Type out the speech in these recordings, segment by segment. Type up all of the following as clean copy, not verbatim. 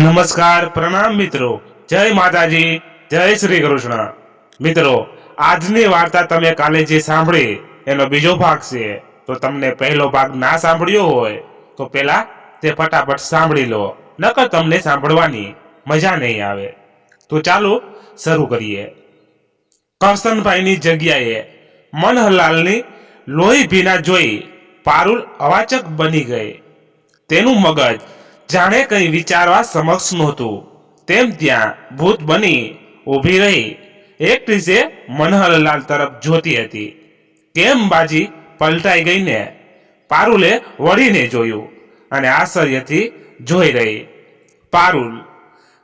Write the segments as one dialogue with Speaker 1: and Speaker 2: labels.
Speaker 1: નમસ્કાર પ્રણામ મિત્રો, જય માતાજી, જય શ્રી કૃષ્ણ। મિત્રો, આજની વાર્તા તમે કાલે જે સાંભળી એનો બીજો ભાગ છે। તો તમને પહેલો ભાગ ના સાંભળ્યો હોય તો પેલા તે ફટાફટ સાંભળી લો, નકર તમને સાંભળવાની મજા નહીં આવે। તો ચાલો શરૂ કરીએ। કરશનભાઈની જગ્યાએ મનહરલાલની લોહી ભીના જોઈ પારુલ અવાચક બની ગઈ। તેનું મગજ જાણે કંઈ વિચારવા સમક્ષ નહોતું, તેમ ત્યાં ભૂત બની ઊભી રહી એકટીસે મનહરલાલ તરફ જોતી હતી। કેમ બાજી પલટાઈ ગઈ ને? પારુલે વળીને જોયું અને આશ્ચર્યથી જોઈ રહી। પારુલ,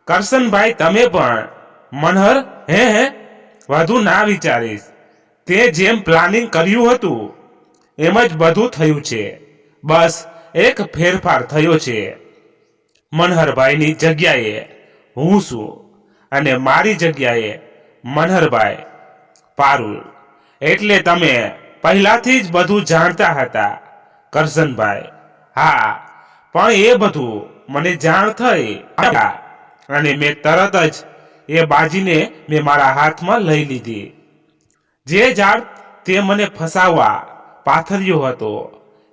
Speaker 1: કરશનભાઈ તમે પણ? મનહર, હે વધુ ના વિચારીશ, તે જેમ પ્લાનિંગ કર્યું હતું એમ જ બધું થયું છે, બસ એક ફેરફાર થયો છે। મનહરભાઈની જગ્યાએ હું છું અને મારી જગ્યાએ મનહરભાઈ। પારુલ, એટલે તમે પહેલાથી જ બધું જાણતા હતા? કરશનભાઈ, હા, પણ એ બધું મને જાણ થઈ અને મેં તરત જ એ બાજીને મેં મારા હાથમાં લઈ લીધી। જે ઝાડ તે મને ફસાવવા પાથર્યો હતો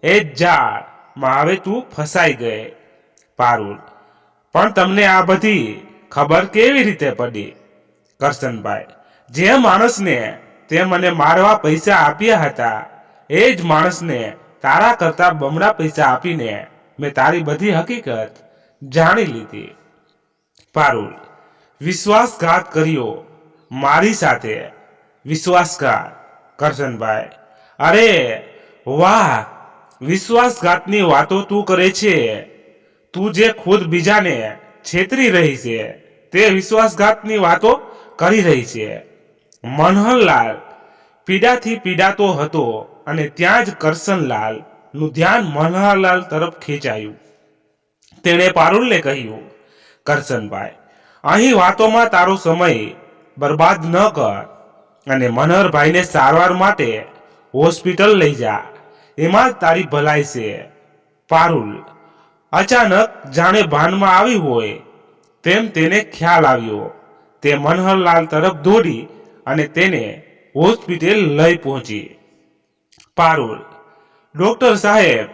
Speaker 1: એ જ ઝાડમાં હવે તું ફસાઈ ગઈ। પારુલ, પણ તમને આ બધી ખબર કેવી રીતે પડી? કરશનભાઈ, જે માણસને તે મને મારવા પૈસા આપ્યા હતા એ જ માણસને તારા કરતા બમણા પૈસા આપીને મેં તારી બધી હકીકત જાણી લીધી। પારુલ, વિશ્વાસઘાત કર્યો મારી સાથે? વિશ્વાસઘાત? કરશનભાઈ, અરે વાહ, વિશ્વાસઘાતની વાતો તું કરે છે? તું જે ખુદ બીજાને છેતરી રહી છે તે વિશ્વાસઘાતની વાતો કરી રહી છે। મનહરલાલ પીડાથી પીડાતો હતો અને ત્યાં જ કરશનલાલ નું ધ્યાન મનહરલાલ તરફ ખેંચાયું। તેણે પારુલને કહ્યું, કરશનભાઈ, અહીં વાતોમાં તારો સમય બરબાદ ન કર અને મનહરભાઈને સારવાર માટે હોસ્પિટલ લઈ જા, એમાં જ તારી ભલાઈ છે। પારુલ, અચાનક જાણે ભાનમાં આવી હોય તેમ તેને ખ્યાલ આવ્યો। તે મનહરલાલ તરફ દોડી અને તેને હોસ્પિટલ લઈ પહોંચી। પારુલ, ડોક્ટર સાહેબ,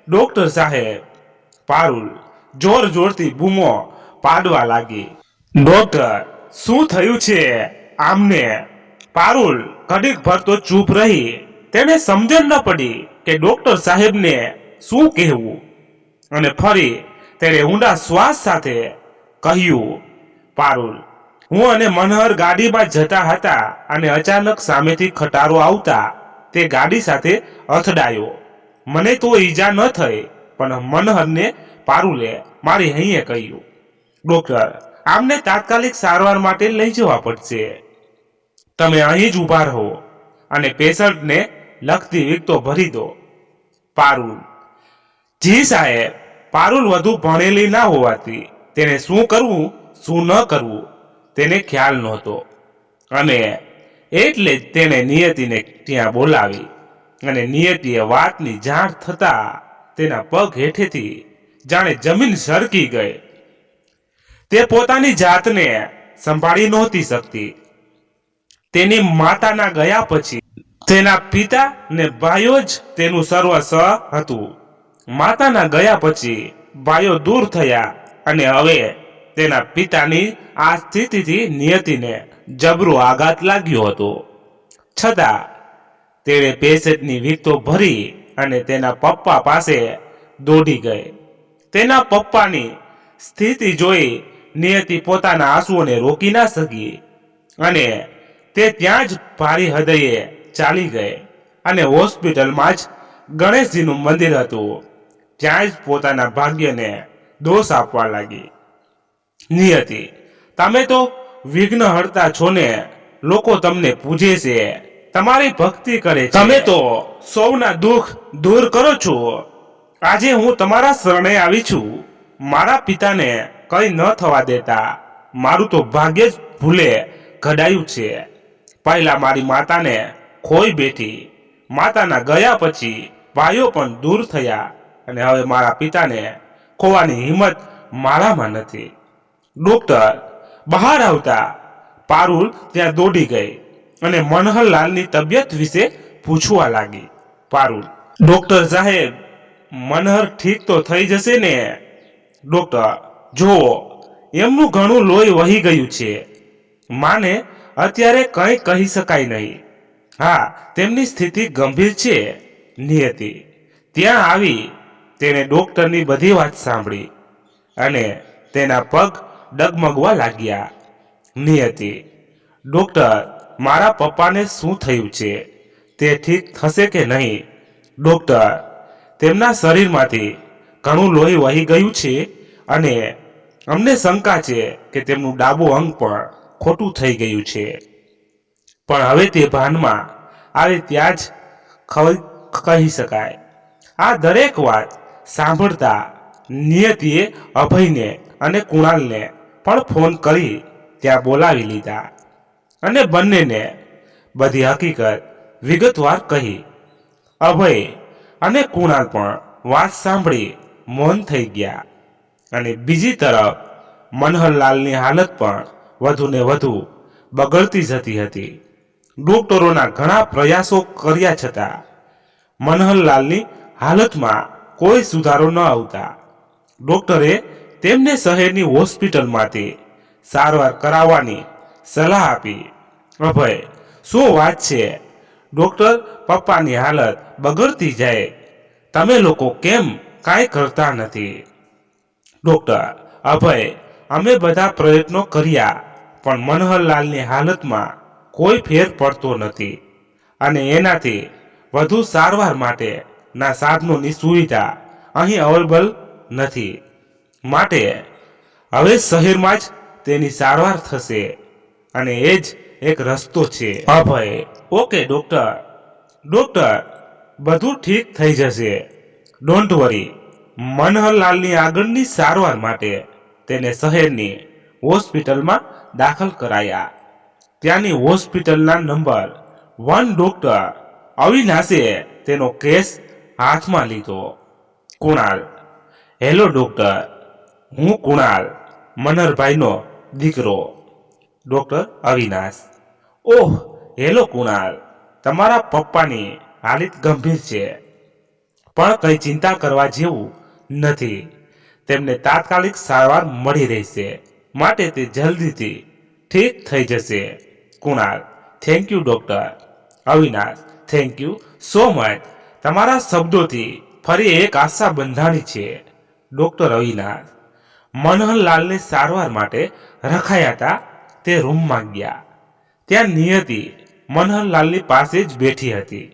Speaker 1: ડોક્ટર સાહેબ! પારુલ જોર જોરથી બૂમો પાડવા લાગી। ડોક્ટર, શું થયું છે આમને? પારુલ ઘડીક ભર તો ચૂપ રહી। તેને સમજણ ન પડી કે ડોક્ટર સાહેબને શું કહેવું અને ફરી તેણે ઊંડા શ્વાસ સાથે કહ્યું, પારુલ, હું અને મનહર ગાડીમાં જતા હતા અને અચાનક સામેથી ખટારો આવતા તે ગાડી સાથે અથડાયો। મને તો ઈજા ન થઈ, પણ મનહરને પારુલે મારી હૈયે કહ્યું, ડોક્ટર, આમને તાત્કાલિક સારવાર માટે લઈ જવા પડશે, તમે અહીં જ ઊભા રહો અને પેશન્ટને લગતી વિગતો ભરી દો। પારુલ, જી સાહેબ। પારુલ વધુ ભણેલી ના હોવાથી તેને શું કરવું શું ન કરવું તેને ખ્યાલ નહોતો અને એટલે જ તેને નિયતિને ત્યાં બોલાવી અને નિયતિએ વાતની જાણ થતા તેના પગ હેઠેથી જાણે જમીન સરકી ગઈ। તે પોતાની જાતને સંભાળી નહોતી શકતી। તેની માતાના ગયા પછી તેના પિતા ને ભાઈઓ જ તેનું સર્વસ્વ હતું। માતાના ગયા પછી ભાઈઓ દૂર થયા અને હવે તેના પિતાની આ સ્થિતિથી નિયતિને જબરો આઘાત લાગ્યો હતો। છતાં તેણે પેશન્ટની વિગતો ભરી અને તેના પપ્પા પાસે દોડી ગઈ। તેના પપ્પાની સ્થિતિ જોઈ નિયતિ પોતાના આંસુઓને રોકી ના શકી અને તે ત્યાં જ ભારી હૃદયે ચાલી ગઈ અને હોસ્પિટલમાં જ ગણેશજીનું મંદિર હતું ત્યાં જ પોતાના ભાગ્યને દોષ આપવા લાગી। નિયતિ, તમે તો વિઘ્નહર્તા છો ને, લોકો તમને પૂજે છે, તમારી ભક્તિ કરે છે, તમે તો સૌના દુઃખ દૂર કરો છો। આજે હું તમારા શરણે આવી છું। મારા પિતાને કંઈ ન થવા દેતા મારું તો ભાગ્ય જ ભૂલે ઘડાયું છે। પહેલા મારી માતાને ખોઈ બેઠી, માતાના ગયા પછી ભાઈઓ પણ દૂર થયા અને હવે મારા પિતાને ખોવાની હિંમત મારામાં નથી। ડોક્ટર બહાર આવતા પારુલ ત્યાં દોડી ગઈ અને મનહરલાલની તબિયત વિશે પૂછવા લાગી. પારુલ: ડોક્ટર સાહેબ, મનહર ઠીક તો થઈ જશે ને? ડોક્ટર: જુઓ, એમનું ઘણું લોહી વહી ગયું છે. માને અત્યારે કંઈ કહી શકાય નહીં. હા, તેમની સ્થિતિ ગંભીર છે. નિયતિ ત્યાં આવી તેણે ડોક્ટરની બધી વાત સાંભળી અને તેના પગ ડગમગવા લાગ્યા. નિયતિ: ડોક્ટર, મારા પપ્પાને શું થયું છે? તે ઠીક થશે કે નહીં? ડોક્ટર: તેમના શરીરમાંથી ઘણું લોહી વહી ગયું છે અને અમને શંકા છે કે તેમનું ડાબું અંગ પણ ખોટું થઈ ગયું છે. પણ હવે તે ભાનમાં આવે ત્યાં જ કહી શકાય. આ દરેક વાત સાંભળતા નિયતિએ અભયને અને કુણાલને પણ ફોન કરી ત્યાં બોલાવી લીધા અને બંનેને બધી હકીકત વિગતવાર કહી. અભય અને કુણાલ પણ વાત સાંભળી મૌન થઈ ગયા અને બીજી તરફ મનહરલાલની હાલત પણ વધુ ને વધુ બગડતી જતી હતી. ડોક્ટરોના ઘણા પ્રયાસો કર્યા છતાં મનહરલાલની હાલતમાં કોઈ સુધારો ન આવતા ડોક્ટરે તેમને શહેરની હોસ્પિટલમાંથી સારવાર કરાવવાની સલાહ આપી. અભય: શું વાત છે ડોક્ટર? પપ્પાની હાલત બગડતી જાય, તમે લોકો કેમ કાંઈ કરતા નથી? ડોક્ટર: અભય, અમે બધા પ્રયત્નો કર્યા પણ મનહરલાલની હાલતમાં કોઈ ફેર પડતો નથી અને એનાથી વધુ સારવાર માટે ના સાધનોની સુવિધા અહીં અવેલેબલ નથી. માટે હવે શહેરમાં જ તેની સારવાર થશે અને એ જ એક રસ્તો છે. અભય: ઓકે ડોક્ટર. ડોક્ટર, બધું ઠીક થઈ જશે. Don't worry. મનહરલાલની આગળની સારવાર માટે તેને શહેરની હોસ્પિટલમાં દાખલ કરાયા. ત્યાંની હોસ્પિટલના નંબર 1 ડોક્ટર અવિનાશે તેનો કેસ હાથમાં લીધો. કુણાલ: હેલો ડોક્ટર, હું કુણાલ, મનહરભાઈનો દીકરો. ડોક્ટર અવિનાશ: ઓહ, હેલો કુણાલ, તમારા પપ્પાની હાલત ગંભીર છે પણ કંઈ ચિંતા કરવા જેવું નથી. તેમને તાત્કાલિક સારવાર મળી રહેશે માટે તે જલ્દીથી ઠીક થઈ જશે. Kunal: thank you doctor. Avinash: thank you so much. તમારા શબ્દોથી ફરી એક આશા બંધાણી છે. ડોક્ટર અવિનાશ મનહરલાલની સારવાર માટે રખાયા હતા તે રૂમમાં ગયા. ત્યાં નિયતિ મનહરલાલની પાસે જ બેઠી હતી.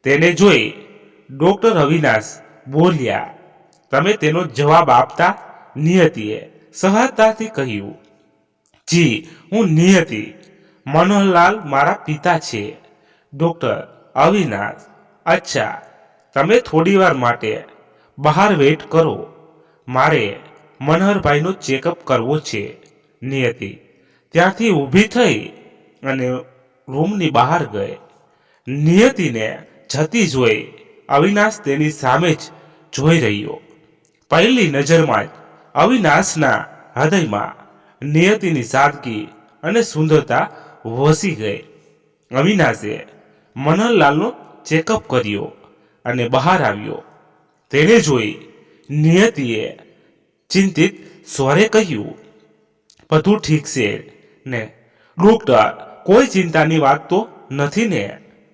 Speaker 1: તેને જોઈ ડોક્ટર અવિનાશ બોલ્યા. તમે તેનો જવાબ આપતા નિયતિએ સહજતાથી કહ્યું, જી, હું નિયતિ. મનહરલાલ મારા પિતા છે. ડોક્ટર અવિનાશ: અચ્છા, તમે થોડી વાર માટે બહાર વેઇટ કરો. મારે મનહરભાઈનો ચેકઅપ કરવો છે. નિયતિ ત્યાંથી ઊભી થઈ અને રૂમની બહાર ગઈ. નિયતિને જતી જોઈ અવિનાશ તેની સામે જ જોઈ રહ્યો. પહેલી નજરમાં જ અવિનાશના હૃદયમાં નિયતિની સાદગી અને સુંદરતા વસી ગઈ. અવિનાશે મનહરલાલનો ચેકઅપ કર્યો અને બહાર આવ્યો. તેને જોઈ નિયતિએ ચિંતિત સ્વરે કહ્યું, બધું ઠીક છે ને? ડોક્ટર: કોઈ ચિંતાની વાત તો નથી ને?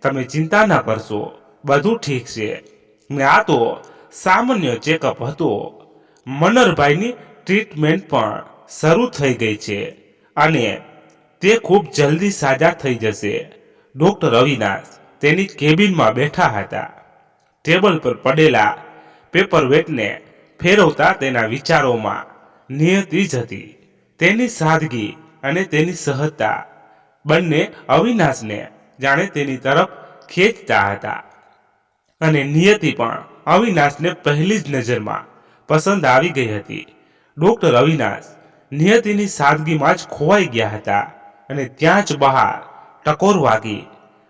Speaker 1: તમે ચિંતા ના કરશો, બધું ઠીક છે ને? આ તો સામાન્ય ચેકઅપ હતો. મનહરભાઈની ટ્રીટમેન્ટ પણ શરૂ થઈ ગઈ છે અને તે ખૂબ જલ્દી સાજા થઈ જશે. ડોક્ટર અવિનાશ તેની કેબિનમાં બેઠા હતા. ટેબલ પર પડેલા પેપરવેટને ફેરવતા તેના વિચારોમાં નિયતિ જ હતી. તેની સાદગી અને તેની સહજતા બંને અવિનાશને જાણે તેની તરફ ખેંચતા હતા અને નિયતિ પણ અવિનાશને પહેલી જ નજરમાં પસંદ આવી ગઈ હતી. ડોક્ટર અવિનાશ નિયતિની સાદગીમાં જ ખોવાઈ ગયા હતા અને ત્યાં જ બહાર ટકોર વાગી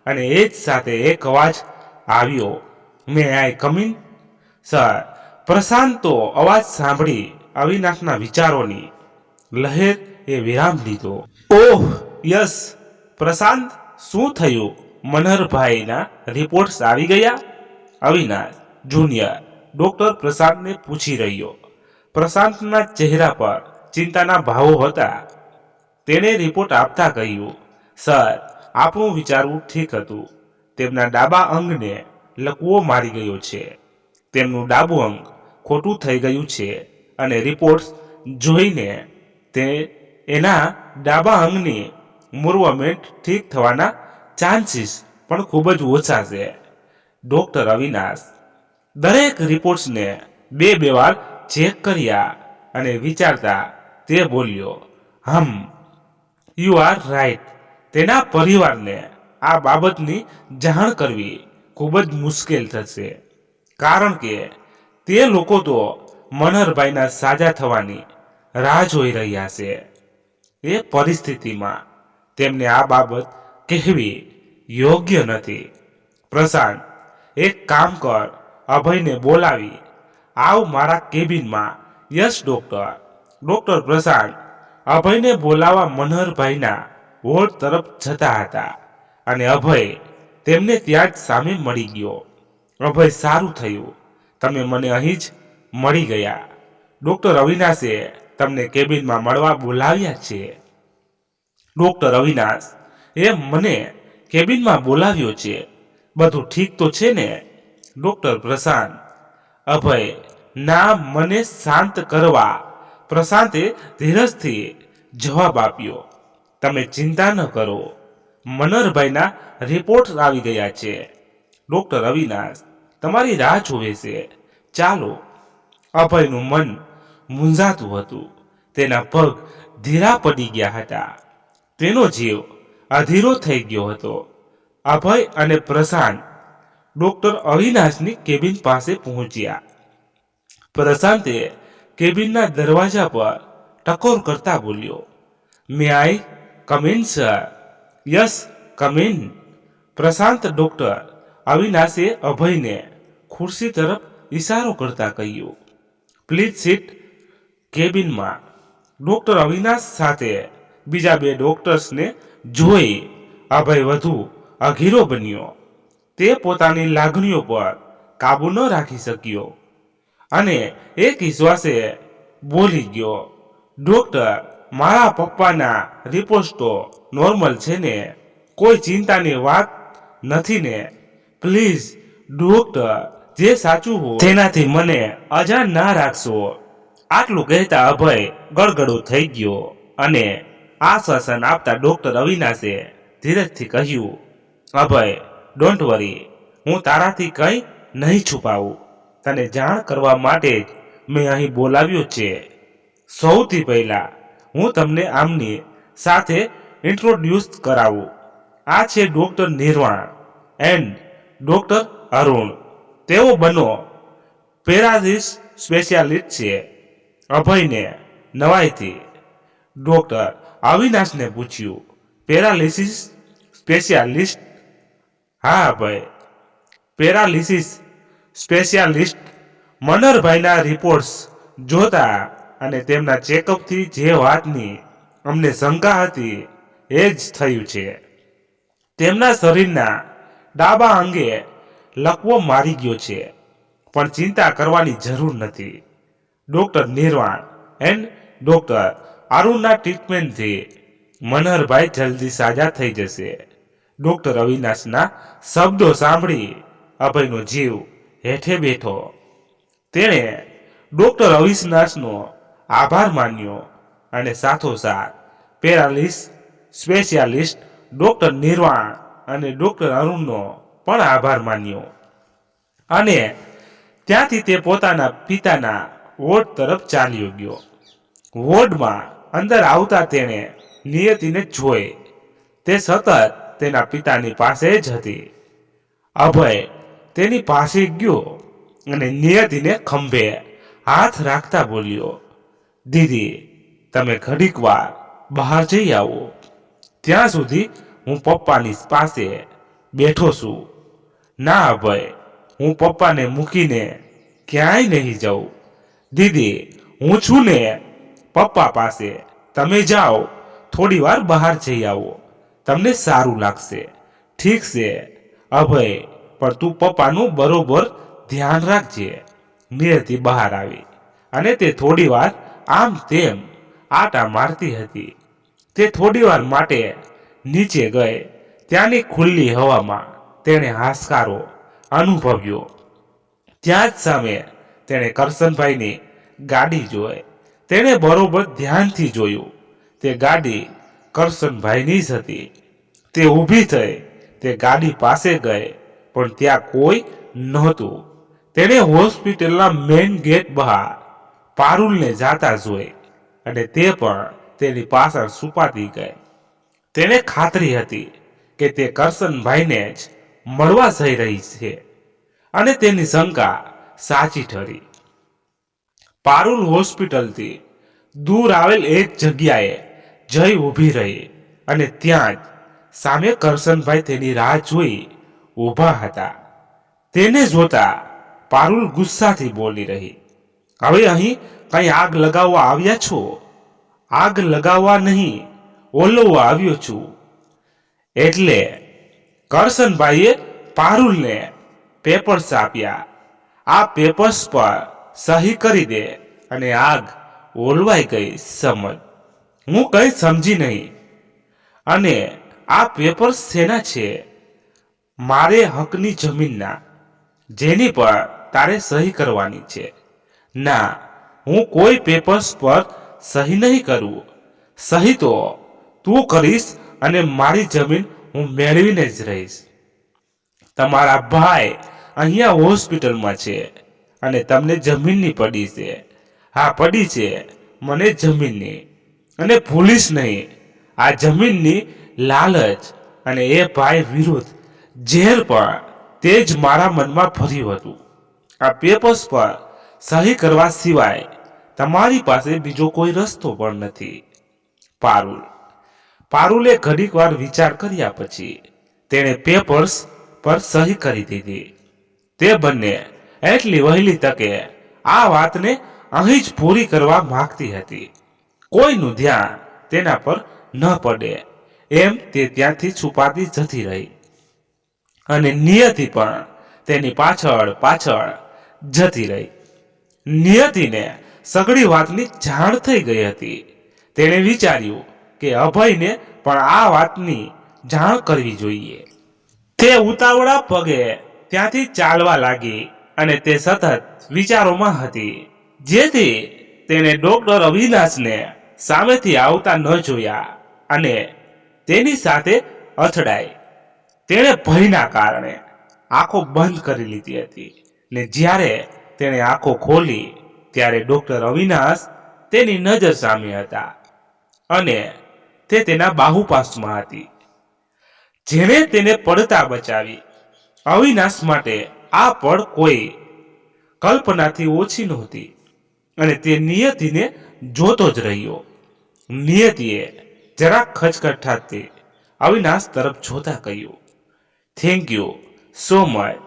Speaker 1: અને એ જ સાથે એક અવાજ આવ્યો, મે આઈ કમ ઇન? સર. પ્રશાંતો અવાજ સાંભળી અવિનાશના વિચારોની લહેર એ વિરામ લીધો. ઓહ યસ પ્રશાંત, શું થયું? મનહરભાઈના રિપોર્ટ્સ આવી ગયા? અવિનાશ જુનિયર ડોક્ટર પ્રશાંતને પૂછી રહ્યો. પ્રશાંતના ચહેરા પર ચિંતાના ભાવો હતા. તેણે રિપોર્ટ આપતા કહ્યું, સર, આપણું વિચારવું ઠીક હતું. તેમના ડાબા અંગને લકવો મારી ગયો છે. તેમનું ડાબું અંગ ખોટું થઈ ગયું છે અને રિપોર્ટ્સ જોઈને તે એના ડાબા અંગની મૂવમેન્ટ ઠીક થવાના ચાન્સીસ પણ ખૂબ જ ઓછા છે. ડોક્ટર અવિનાશ દરેક રિપોર્ટ્સને બે વાર ચેક કર્યા અને વિચારતા તે બોલ્યો, યુ આર રાઈટ. તેના પરિવારને આ બાબતની જાણ કરવી ખૂબ જ મુશ્કેલ થશે, કારણ કે તે લોકો તો મનહરભાઈના સાજા થવાની રાહ જોઈ રહ્યા છે. એ પરિસ્થિતિમાં તેમને આ બાબત કહેવી યોગ્ય નથી. પ્રશાંત, એક કામ કર, અભયને બોલાવી આવ મારા કેબિનમાં. Yes doctor. ડોક્ટર પ્રશાંત અભયને બોલાવવા મનહરભાઈના વોર્ડ તરફ જતા હતા અને અભય તેમને ત્યાં જ સામે મળી ગયો. અભય, સારું થયું તમે મને અહીં જ મળી ગયા. ડોક્ટર અવિનાશે તમને કેબિનમાં મળવા બોલાવ્યા છે. ડોક્ટર અવિનાશ એ મને કેબિનમાં બોલાવ્યો છે. બધું ઠીક તો છે ને? ડોક્ટર પ્રશાંત. અભય ના મને શાંત કરવા પ્રશાંતે ધીરજથી જવાબ આપ્યો, તમે ચિંતા ન કરો, મનહરભાઈના રિપોર્ટ આવી ગયા છે. ડોક્ટર અવિનાશ તમારી રાહ જોવે છે, ચાલો. અભયનું મન મૂંઝાતું હતું. તેના પગ ધીરા પડી ગયા હતા. તેનો જીવ અધીરો થઈ ગયો હતો. અભય અને પ્રશાંત ડોક્ટર અવિનાશની કેબિન પાસે પહોંચ્યા. પ્રશાંતે કેબિનના દરવાજા પર ટકોર કરતા બોલ્યો, may I come in sir? Yes, come in. Prashant doctor અવિનાશે અભયને ખુરશી તરફ ઇશારો કરતા કહ્યું, પ્લીઝ સીટ. કેબિનમાં ડોક્ટર અવિનાશ સાથે બીજા બે ડોક્ટર્સને જોઈ અભય વધુ અઘીરો બન્યો. તે પોતાની લાગણીઓ પર કાબુ ન રાખી શક્યો અને એક વિશ્વાસે બોલી ગયો, ડોક્ટર, મારા પપ્પાના રિપોર્ટ તો નોર્મલ છે ને? કોઈ ચિંતાની વાત નથી ને? પ્લીઝ ડોક્ટર, જે સાચું હોય તેનાથી મને અજાણ ના રાખશો. આટલું કહેતા અભય ગળગળો થઈ ગયો અને આશ્વાસન આપતા ડોક્ટર અવિનાશે ધીરજથી કહ્યું, અભય, ડોન્ટ વરી, હું તારાથી કંઈ નહીં છુપાવું. તને જાણ કરવા માટે જ મેં અહીં બોલાવ્યો છે. સૌથી પહેલા હું તમને આમની સાથે ઇન્ટ્રોડ્યુસ કરાવું. આ છે ડોક્ટર નિર્વાણ એન્ડ ડોક્ટર અરુણ. તેઓ બનો પેરાલિસિસ સ્પેશિયાલિસ્ટ છે. અભયને નવાઈથી ડોક્ટર અવિનાશને પૂછ્યું, પેરાલિસિસ સ્પેશિયાલિસ્ટ? હા ભાઈ, પેરાલિસિસ સ્પેશિયાલિસ્ટ. મનહરભાઈના રિપોર્ટ્સ જોતા અને તેમના ચેકઅપથી જે વાતની અમને શંકા હતી એ જ થયું છે. તેમના શરીરના ડાબા અંગે લકવો મારી ગયો છે, પણ ચિંતા કરવાની જરૂર નથી. ડોક્ટર નિર્વાણ એન્ડ ડોક્ટર અરુણના ટ્રીટમેન્ટથી મનહરભાઈ જલ્દી સાજા થઈ જશે. ડોક્ટર અવિનાશના શબ્દો સાંભળી અભયનો જીવ હેઠે બેઠો. તેણે ડોક્ટર અવિનાશનો આભાર માન્યો અને સાથોસાથ પેરાલિસ સ્પેશિયાલિસ્ટ ડોક્ટર નિર્વાણ અને ડોક્ટર અરુણનો પણ આભાર માન્યો અને ત્યાંથી તે પોતાના પિતાના વોર્ડ તરફ ચાલ્યો ગયો. વોર્ડમાં અંદર આવતા તેણે નિયતિને જોઈ. તે સતત તેના પિતાની પાસે જ હતી. અભય તેની પાસે ગયો અને નિયતિને ખંભે હાથ રાખતા બોલ્યો, દીદી, તમે ઘડીક વાર બહાર જઈ આવો. ત્યાં સુધી હું પપ્પાની પાસે બેઠો છું. ના અભય, હું પપ્પાને મૂકીને ક્યાંય નહીં જાઉં. દીદી, હું છું ને પપ્પા પાસે. તમે જાઓ, થોડી વાર બહાર જઈ આવો, તમને સારું લાગશે. ઠીક છે અભય, પણ તું પપ્પાનું બરોબર ધ્યાન રાખજે. નિયતિ બહાર આવી અને તે થોડી વાર આમ તેમ આટા મારતી હતી. તે થોડી વાર માટે નીચે ગઈ. ત્યાંની ખુલ્લી હવામાં તેણે હાશકારો અનુભવ્યો. ત્યાં જ સામે તેણે કરશનભાઈની ગાડી જોઈ. તેણે બરોબર ધ્યાનથી જોયું. તે ગાડી કરશનભાઈની જ હતી. તે ઊભી થઈ. તે ગાડી પાસે ગઈ, પણ ત્યાં કોઈ નહોતું. તેણે હોસ્પિટલના મેઇન ગેટ બહાર પારુલને જાતા જોઈ અને તે પણ તેની પાછળ છુપાતી ગઈ. તેને ખાતરી હતી કે તે કરશનભાઈને જ મળવા જઈ રહી છે અને તેની શંકા સાચી ઠરી. પારુલ હોસ્પિટલથી દૂર આવેલ એક જગ્યાએ જઈ ઊભી રહી અને ત્યાં જ સામે કરશનભાઈ તેની રાહ જોઈ ઊભા હતા. તેને જોતા પારુલ ગુસ્સાથી બોલી રહી, હવે અહીં કઈ આગ લગાવવા આવ્યા છો? આગ લગાવવા નહીં, ઓલવવા આવ્યો છું. એટલે કરશનભાઈએ પારુલને પેપર્સ આપ્યા. આ પેપર્સ પર સહી કરી દે અને આગ ઓલવાઈ ગઈ. સમજ. હું કઈ સમજી નહીં. અને આ પેપર્સ શેના છે? મારે હકની જમીનના, જેની પર તારે સહી કરવાની છે. ના, હું કોઈ પેપર્સ પર સહી નહીં કરું. સહી તો તું કરીશ અને મારી જમીન હું મેળવીને જ રહીશ. તમારા ભાઈ અહીંયા હોસ્પિટલમાં છે અને તમને જમીનની પડી છે. હા, પડી છે મને જમીનની. અને ભૂલીશ નહીં, આ જમીનની લાલચ અને એ ભાઈ વિરુદ્ધ ઝેર પણ તે જ મારા મનમાં ભર્યું હતું. આ પેપર્સ પર સહી કરવા સિવાય તમારી પાસે બીજો કોઈ રસ્તો પણ નથી. પારુલે ઘડીક વાર વિચાર કર્યા પછી તેણે પેપર્સ પર સહી કરી દીધી. તે બંને એટલી વહેલી તકે આ વાતને અહીં જ પૂરી કરવા માંગતી હતી. કોઈનું ધ્યાન તેના પર ન પડે એમ તે ત્યાંથી છુપાતી જતી રહી અને નિયતિ પણ તેની પાછળ પાછળ જતી રહી. નિયતિને સગળી વાતની જાણ થઈ ગઈ હતી. તેણે વિચાર્યું કે અભયને પણ આ વાતની જાણ કરવી જોઈએ. તે ઉતાવળા પગે ત્યાંથી ચાલવા લાગી અને તે સતત વિચારોમાં હતી, જેથી તેને ડોક્ટર અવિનાશને સામેથી આવતા ન જોયા અને તેની સાથે અથડાઈ. તેણે ભયના કારણે આંખો બંધ કરી લીધી હતી ને જ્યારે તેણે આંખો ખોલી ત્યારે ડોક્ટર અવિનાશ તેની નજર સામે હતા અને તે તેના બાહુપાસમાં હતી. જેણે તેને પડતા બચાવી. અવિનાશ માટે આ પળ કોઈ કલ્પનાથી ઓછી નહોતી અને તે નિયતિને જોતો જ રહ્યો. નિયતિએ જરાક ખચખચાતી અવિનાશ તરફ જોતા કહ્યું, થેન્ક યુ સો મચ.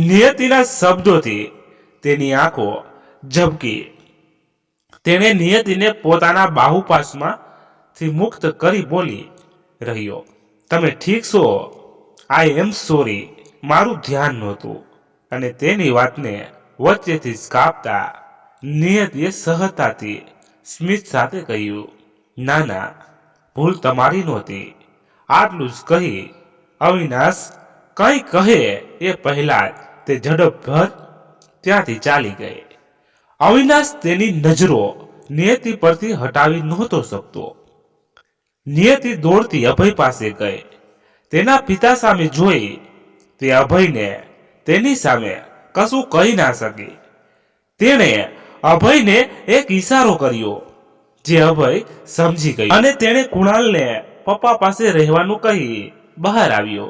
Speaker 1: નિયતિના શબ્દોથી તેની આંખો ઝબકી. તેણે નિયતિને પોતાના બાહુપાસમાંથી મુક્ત કરી બોલી રહ્યો, તમે ઠીક છો? આઈ એમ સોરી, મારું ધ્યાન નહોતું. અને તેની વાતને વચ્ચેથી જ કાપતા નિયતિએ સહજતાથી સ્મિત સાથે કહ્યું, ના ના, ભૂલ તમારી નહોતી. આટલું જ કહી અવિનાશ કંઈ કહે એ પહેલા જ તે ઝડપભર ત્યાંથી ચાલી ગઈ. અવિનાશ તેની નજરો નિયતિ પરથી હટાવી નહોતો શકતો. નિયતિ દોડતી અભય પાસે ગઈ. તેના પિતા સામે જોઈ તે અભયને તેની સામે કશું કહી ના શકી. તેણે અભયને એક ઈશારો કર્યો જે અભય સમજી ગયો અને તેણે કુણાલને પપ્પા પાસે રહેવાનું કહી બહાર આવ્યો.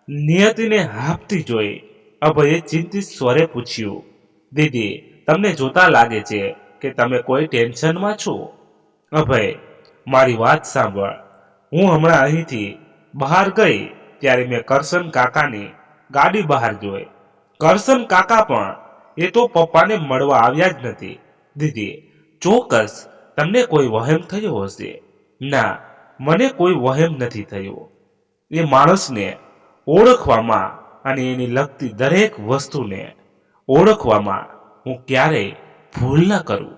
Speaker 1: નિયતિને હાંફતી જોઈ અભયે ચિંતિત સ્વરે પૂછ્યું, દીદી, તમને જોતા લાગે છે કે તમે કોઈ ટેન્શનમાં છો. અભય, મારી વાત સાંભળ. હું હમણાં અહીંથી બહાર ગઈ ત્યારે મેં કરશન કાકાની ગાડી બહાર જોઈ. કરશન કાકા પણ એ તો પપ્પાને મળવા આવ્યા જ નથી. દીદી, ચોક્કસ તમને કોઈ વહેમ થયો હશે. ના, મને કોઈ વહેમ નથી થયો. એ માણસને ઓળખવામાં અને એની લગતી દરેક વસ્તુને ઓળખવામાં હું ક્યારેય ભૂલ ન કરું.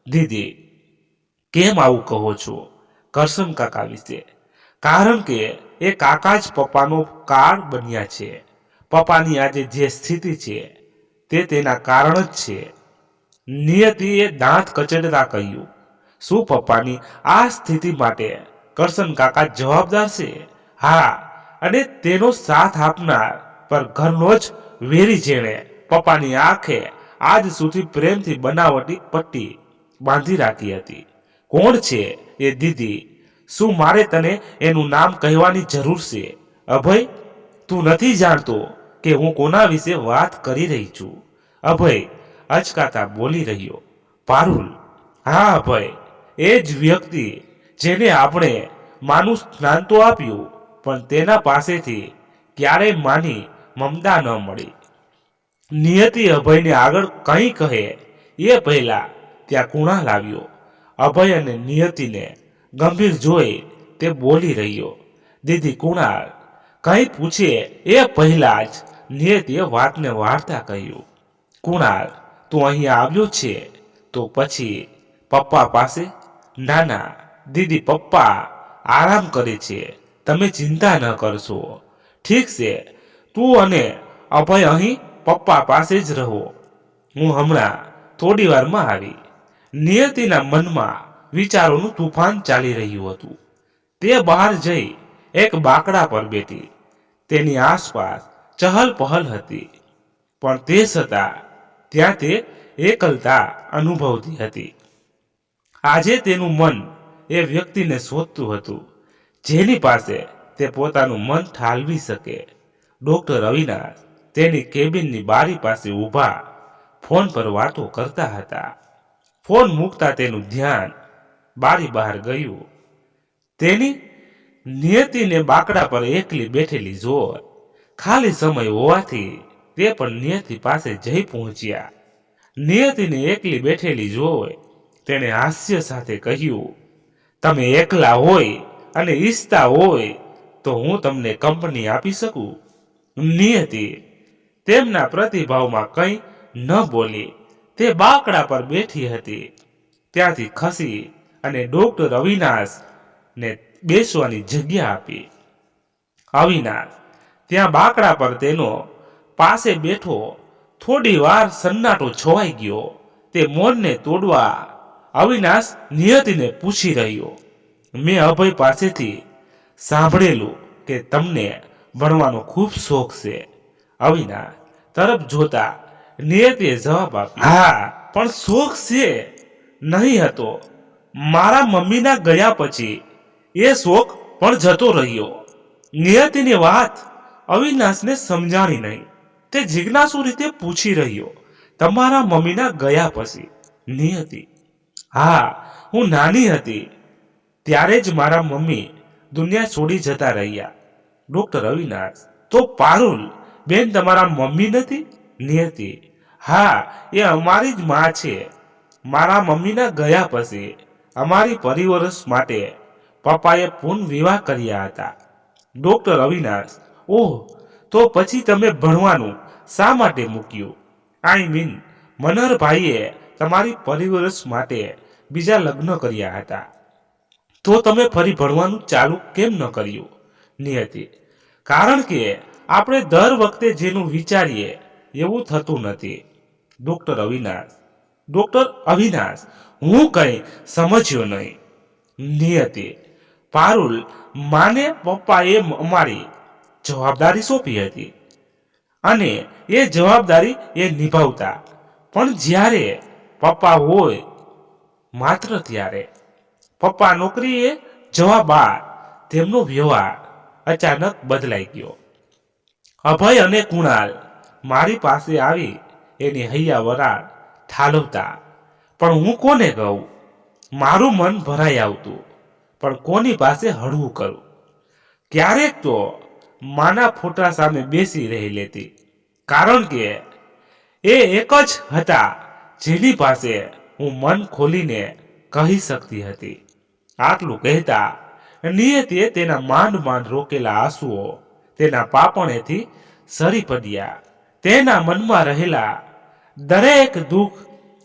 Speaker 1: દીદી, કેમ આવું કહો છો કરશન કાકા વિશે? કારણ કે એ કાકા જ પપ્પાનો કાળ બન્યા છે. પપ્પાની આજે જે સ્થિતિ છે તે તેના કારણ જ છે. નિયતિએ દાંત કચડતા કહ્યું. શું પપ્પાની આ સ્થિતિ માટે કરશન કાકા જવાબદાર છે? હા, અને તેનો સાથ આપનાર પર ઘરનો જ વેરી જેણે પપ્પાની આંખે આજ સુધી પ્રેમથી બનાવટી પટ્ટી બાંધી રાખી હતી. કોણ છે એ દીદી? શું મારે તને એનું નામ કહેવાની જરૂર છે? અભય, તું નથી જાણતો કે હું કોના વિશે વાત કરી રહી છું? અભય અચકાતા બોલી રહ્યો. પારુલ. હા અભય, એ જ વ્યક્તિ જેને આપણે માનું સ્નાન તો આપ્યું, પણ તેના પાસેથી ક્યારેય માની મમતા ન મળી. નિયતિ અભયને આગળ કંઈ કહે એ પહેલા ત્યાં કુણાલ આવ્યો. અભય અને નિયતિને ગંભીર જોઈ તે બોલી રહ્યો. દીદી કુણાલ. કંઈ પૂછે એ પહેલા જ નિયતિએ વાતને વાર્તા કહ્યું. કુણાલ, તું અહીંયા આવ્યો છે તો પછી પપ્પા પાસે? ના ના દીદી, પપ્પા આરામ કરે છે, તમે ચિંતા ન કરશો. ઠીક છે, તું અને અભય અહીં પપ્પા પાસે જ રહો. હું હમણાં થોડી વારમાં આવી. નિયતિના મનમાં વિચારોનું તુફાન ચાલી રહ્યું હતું. તે બહાર જઈ એક બાકડા પર બેઠી. તેની આસપાસ ચહલ પહલ હતી, પણ તે છતાં ત્યાં તે એકલતા અનુભવતી હતી. આજે તેનું મન એ વ્યક્તિને શોધતું હતું જેની પાસે તે પોતાનું મન ઠાલવી શકે. ડોક્ટર અવિનાશ તેની કેબિનની બારી પાસે ઊભા ફોન પર વાતો કરતા હતા. ફોન મૂકતા તેનું ધ્યાન બારી બહાર ગયું. તેની નિયતિને બાકડા પર એકલી બેઠેલી જોઈ. ખાલી સમય હોવાથી તે પણ નિયતિ પાસે જઈ પહોંચ્યા. નિયતિને એકલી બેઠેલી જોઈ તેણે હાસ્ય સાથે કહ્યું, તમે એકલા હોય અને ઈચ્છતા હોય તો હું તમને કંપની આપી શકું. નિયતિ તેમના પ્રતિભાવમાં કંઈ ન બોલી. તે બાકડા પર બેઠી હતી. ત્યાંથી ખસી અને ડોક્ટર અવિનાશને બેસવાની જગ્યા આપી. અવિનાશ ત્યાં બાકડા પર તેનો પાસે બેઠો. થોડી વાર સન્નાટો છવાઈ ગયો. તે મૌનને તોડવા અવિનાશ નિયતિને પૂછી રહ્યો, મેં અભય પાસેથી સાંભળેલું કે તમને ભણવાનો ખૂબ શોખ છે. અવિનાશ તરફ જોતા નિયતિએ જવાબ આપ્યો, હા, પણ શોખ છે નહીં હતો. મારા મમ્મીના ગયા પછી એ શોખ પણ જતો રહ્યો. નિયતિની વાત અવિનાશને સમજાણી નહીં. તે જિજ્ઞાસુ રીતે પૂછી રહ્યો, તમારા મમ્મીના ગયા પછી? નિયતિ, હા, હું નાની હતી ત્યારે જ મારા મમ્મી દુનિયા છોડી જતા રહ્યા. ડોક્ટર અવિનાશ, તો પારુલ બેન તમારા મમ્મી નથી? નિયતિ, હા, એ અમારી જ માં છે. મારા મમ્મીના ગયા પછી અમારી પરિવર્તન માટે પપ્પાએ પુનઃ વિવાહ કર્યા હતા. ડોક્ટર અવિનાશ, ઓહ, તો પછી તમે ભણવાનું શા માટે મૂક્યું? આઈ મીન, મનહરભાઈએ તમારી પરિવર્તન માટે બીજા લગ્ન કર્યા હતા, તો તમે ફરી ભણવાનું ચાલુ કેમ ન કર્યું? નિયતિ, કારણ કે આપણે દર વખતે જેનું વિચારીએ એવું થતું નથી. ડોક્ટર અવિનાશ, હું કંઈ સમજ્યો નહીં. નિયતિ, પારુલ, માને પપ્પાએ અમારી જવાબદારી સોંપી હતી અને એ જવાબદારી એ નિભાવતા, પણ જ્યારે પપ્પા હોય માત્ર ત્યારે. પપ્પા નોકરીએ જવા બાદ તેમનો વ્યવહાર અચાનક બદલાઈ ગયો. અભય અને કુણાલ મારી પાસે આવી એની હૈયા વરાળ ઠાલવતા, પણ હું કોને કહું? મારું મન ભરાઈ આવતું, પણ કોની પાસે હળવું કરું? ક્યારેક તો માના ફોટા સામે બેસી રહી લેતી, કારણ કે એ એક જ હતા જેની પાસે હું મન ખોલીને કહી શકતી હતી. આટલું કહેતા નિયતિએ તેના માંડ માંડ રોકેલા આંસુઓ તેના પાપણેથી સરી પડ્યા. તેના મનમાં રહેલા દરેક દુઃખ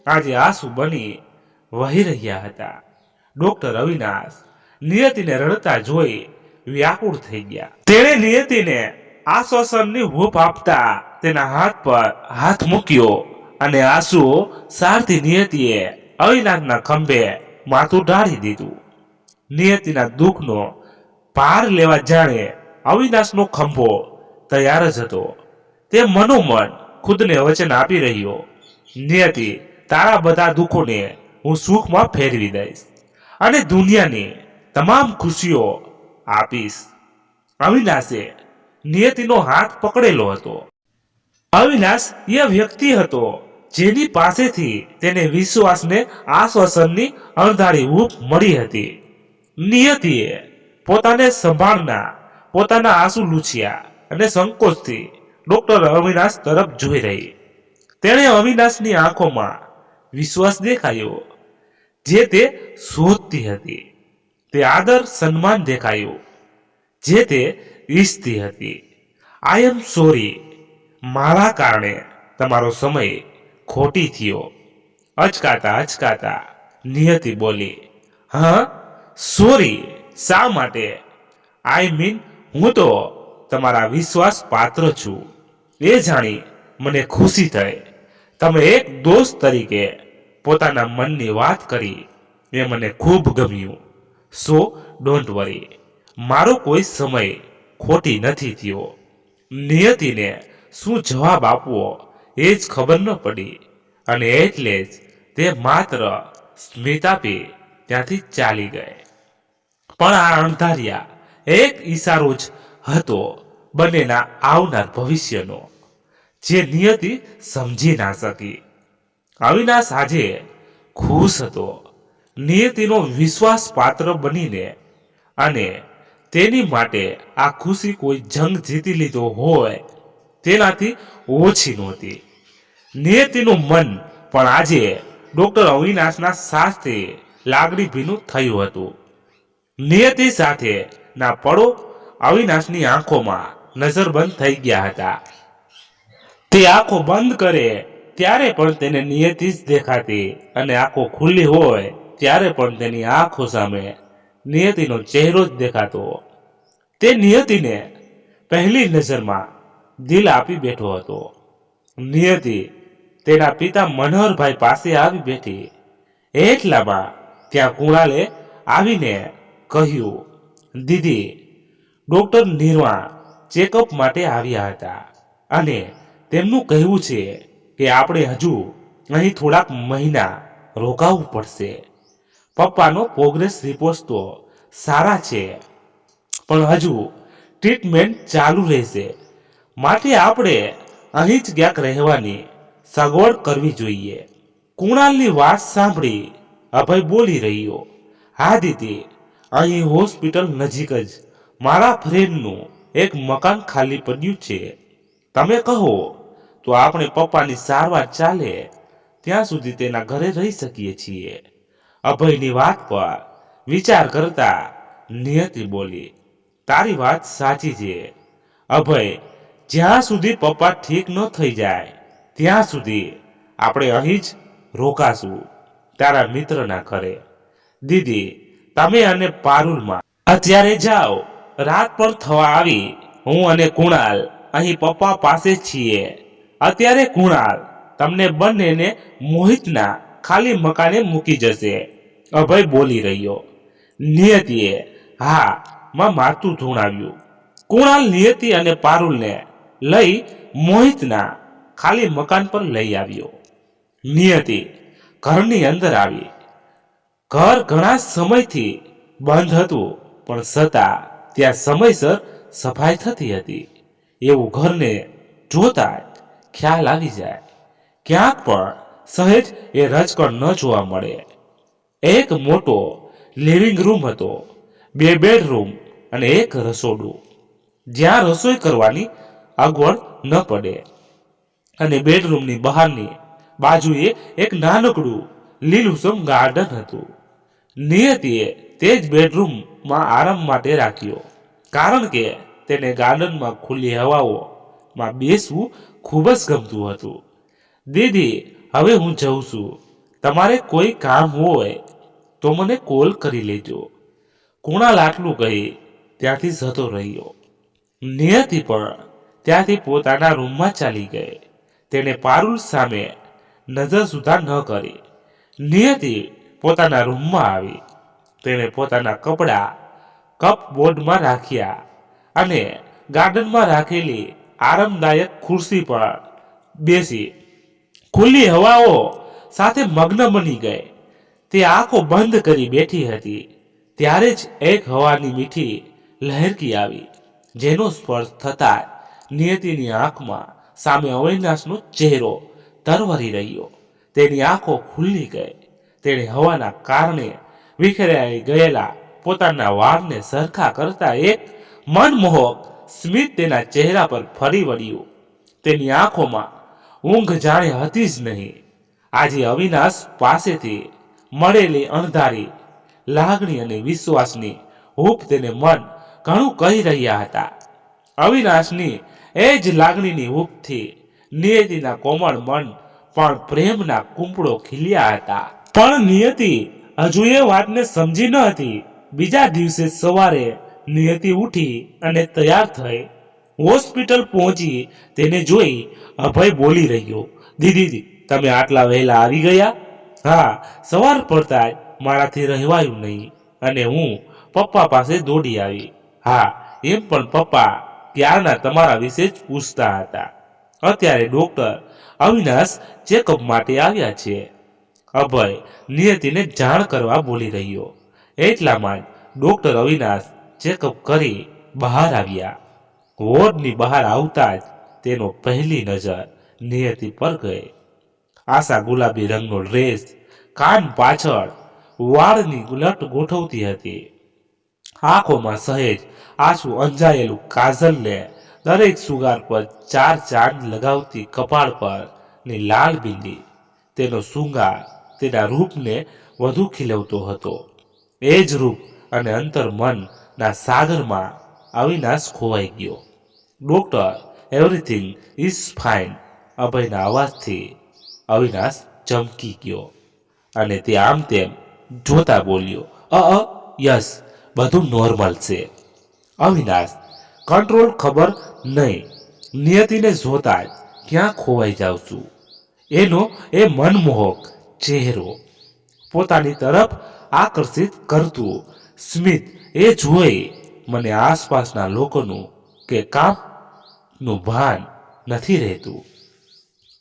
Speaker 1: આજે આંસુ બની વહી રહ્યા હતા. ડોક્ટર અવિનાશ નિયતિને રડતા જોઈ વ્યાકુળ થઈ ગયા. તેણે નિયતિને આશ્વાસનની હૂંફ આપતા તેના હાથ પર હાથ મૂક્યો અને આંસુઓ સારથી નિયતિએ અવિનાશના ખંભે માથું ઢાળી દીધું. નિયતિના દુઃખનો પાર લેવા જાણે અવિનાશનો ખંભો તૈયાર જ હતો. તે મનોમન ખુદને વચન આપી રહ્યો, નિયતિ, તારા બધા દુઃખોને હું સુખમાં ફેરવી દઈશ અને દુનિયાની તમામ ખુશીઓ આપીશ. અવિનાશે નિયતિનો હાથ પકડેલો હતો. અવિનાશ એ વ્યક્તિ હતો જેની પાસેથી તેને વિશ્વાસને આશ્વાસનની અણધારી હૂંફ મળી હતી. નિયતિએ પોતાને સંભાળના પોતાના આંસુ લૂછ્યા અને સંકોચથી ડોક્ટર અવિનાશ તરફ જોઈ રહી. તેણે અવિનાશની આંખોમાં વિશ્વાસ દેખાયો જે તે શોધતી હતી. તે આદર સન્માન દેખાયું જે તે ઈચ્છતી હતી. આઈ એમ સોરી, મારા કારણે તમારો સમય ખોટી થયો. અચકાતા નિયતિ બોલી, હા સોરી, શા માટે? આઈ મીન, હું તો તમારા વિશ્વાસ પાત્ર છું. એ જાણી મને ખુશી થઈ. તમે એક દોસ્ત તરીકે પોતાના મનની વાત કરી એ મને ખૂબ ગમ્યું. સો ડોન્ટ વરી, મારો કોઈ સમય ખોટી નથી થયો. નિયતિને શું જવાબ આપવો એ જ ખબર ન પડી અને એટલે જ તે માત્ર સ્મિત આપી ત્યાંથી ચાલી ગઈ. પણ આ અણધાર્યા એક ઈશારો જ હતો બંનેના આવનાર ભવિષ્યનો, જે નિયતિ સમજી ના શકી. અવિનાશ આજે ખુશ હતો નિયતિનો વિશ્વાસ પાત્ર બનીને, અને તેની માટે આ ખુશી કોઈ જંગ જીતી લીધો હોય તેનાથી ઓછી નહોતી. નિયતિનું મન પણ આજે ડોક્ટર અવિનાશના સાથે લાગણી ભીનું થયું હતું. નિયતિ સાથે ના પળો અવિનાશની આંખોમાં નજરબંધ થઈ ગયા હતા. તે આંખો બંધ કરે ત્યારે પણ તેને નિયતિ જ દેખાતી અને આંખો ખુલ્લી હોય ત્યારે પણ તેની આંખો સામે નિયતિનો ચહેરો જ દેખાતો. તે નિયતિને પહેલી નજરમાં દિલ આપી બેઠો હતો. નિયતિ તેના પિતા મનોહરભાઈ પાસે આવી બેઠી. એટલામાં ત્યાં કુણાલે આવીને કહ્યું, દીદી, ડોક્ટર નિર્વા ચેકઅપ માટે આવ્યા હતા અને તેમનું કહેવું છે કે આપણે હજુ અહીં થોડાક મહિના રોકાવું પડશે. પપ્પાનો પ્રોગ્રેસ રિપોર્ટ તો સારા છે પણ હજુ ટ્રીટમેન્ટ ચાલુ રહેશે, માટે આપણે અહીં જ ક્યાંક રહેવાની સગવડ કરવી જોઈએ. કુણાલની વાત સાંભળી અભય બોલી રહ્યો, હા દીદી, અહીં હોસ્પિટલ નજીક જ મારા ફ્રેન્ડનું એક મકાન ખાલી પડ્યું છે. તમે કહો તો આપણે પપ્પાની સારવાર ચાલે ત્યાં સુધી તેના ઘરે રહી શકીએ છીએ. અભયની વાત પર વિચાર કરતા નિયતિ બોલી, તારી વાત સાચી છે અભય, જ્યાં સુધી પપ્પા ઠીક ન થઈ જાય ત્યાં સુધી આપણે અહીં જ રોકાશું તારા મિત્રના ઘરે. દીદી, તમે અને પારુલમાં અત્યારે જાઓ, રાત પણ થવા આવી. હું અને કુણાલ અહીં પપ્પા પાસે છીએ. અત્યારે કુણાલ તમને બંનેને મોહિતના ખાલી મકાને મૂકી જશે. અભય બોલી રહ્યો. નિયતિએ હા માં માથું ધૂણાવ્યું. કુણાલ નિયતિ અને પારુલને લઈ મોહિતના ખાલી મકાન પર લઈ આવ્યો. નિયતિ ઘરની અંદર આવી. ઘર ઘણા સમયથી બંધ હતું પણ છતાં ત્યાં સમયસર સફાઈ થતી હતી. એવું ઘરને જોતા જ ખ્યાલ આવી જાય. ક્યાંક પણ સહેજ એ રજકણ ન જોવા મળે. એક મોટો લિવિંગ રૂમ હતો, 2 બેડરૂમ અને એક રસોડું, જ્યાં રસોઈ કરવાની અગવડ ન પડે. અને બેડરૂમની બહારની બાજુએ એક નાનકડું લીલુંછમ ગાર્ડન હતું. નિયતિએ તે જ બેડરૂમમાં આરામ માટે રાખ્યો, કારણ કે તેને ગાર્ડનમાં ખુલ્લી હવાઓમાં બેસવું ખૂબ જ ગમતું હતું. દીદી, હવે હું જઉં છું. તમારે કોઈ કામ હોય તો મને કોલ કરી લેજો. કુણાલ આટલું કહી ત્યાંથી જતો રહ્યો. નિયતિ પણ ત્યાંથી પોતાના રૂમમાં ચાલી ગઈ. તેને પારુલ સામે નજર સુધા ન કરી. નિયતિ પોતાના રૂમમાં આવી. તેણે પોતાના કપડાં કપબોર્ડમાં રાખ્યા અને ગાર્ડનમાં રાખેલી આરામદાયક ખુરશી પર બેસી ખુલ્લી હવાઓ સાથે મગ્ન બની ગઈ. તે આંખો બંધ કરી બેઠી હતી. ત્યારે જ એક હવાની મીઠી લહેરકી આવી, જેનો સ્પર્શ થતા નિયતિની આંખમાં સામે અવિનાશનો ચહેરો તરવરી રહ્યો. તેની આંખો ખુલ્લી ગઈ. તેણે હવાના કારણે વિખેરાઈ ગયેલા પોતાના વાળને સરખા કરતા એક મનમોહક સ્મિત તેના ચહેરા પર ફરી વળ્યું. તેની આંખોમાં ઊંઘ જાણે હતી જ નહીં. આજે અવિનાશ પાસેથી મળેલી અણધારી લાગણી અને વિશ્વાસની હૂંફ તેને મન ઘણું કહી રહ્યા હતા. અવિનાશની એ જ લાગણીની હૂંફથી નિયતિના કોમળ મન પણ પ્રેમના કુંપળો ખીલ્યા હતા. પણ નિયતિ હજુ એ વાતને સમજી ન હતી. બીજા દિવસે સવારે નિયતિ ઉઠી અને તૈયાર થઈ હોસ્પિટલ પહોંચી. તેને જોઈ અભય બોલી રહ્યો, દીદી, તમે આટલા વહેલા આવી ગયા? હા, સવાર પડતા જ મારાથી રહેવાયું નહીં અને હું પપ્પા પાસે દોડી આવી. હા, એમ પણ પપ્પા ક્યારના તમારા વિશે જ પૂછતા હતા. અત્યારે ડોક્ટર અવિનાશ ચેકઅપ માટે આવ્યા છે. અભય નિયતિને જાણ કરવા બોલી રહ્યો. એટલામાં જ ડોક્ટર અવિનાશ ચેકઅપ કરી બહાર આવ્યા. વોર્ડની બહાર આવતા જ તેનો પહેલી નજર નિયતિ પર ગઈ. આશા ગુલાબી રંગનો ડ્રેસ, કાન પાછળ વાળની લટ ગોઠવતી હતી. આંખોમાં સહેજ આંસુ અંજાયેલું કાજલને દરેક સુગાર પર ચાર ચાંદ લગાવતી કપાળ પર ની લાલ બિંદી. તેનો શૃંગાર તેના રૂપને વધુ ખીલવતો હતો. એ જ રૂપ અને અંતર મનના સાગરમાં અવિનાશ ખોવાઈ ગયો. Doctor, everything is fine. અભયના અવાજથી અવિનાશ ચમકી ગયો અને તે આમ તેમ જોતા બોલ્યો, યસ, બધું નોર્મલ છે. અવિનાશ, કંટ્રોલ ખબર નહીં. નિયતિને જોતા જ ક્યાં ખોવાઈ જાઉં છું. એનો એ મનમોહક ચહેરો, પોતાની તરફ આકર્ષિત કરતું સ્મિત, એ જોઈ મને આસપાસના લોકોનું કે કામનું ભાન નથી રહેતું.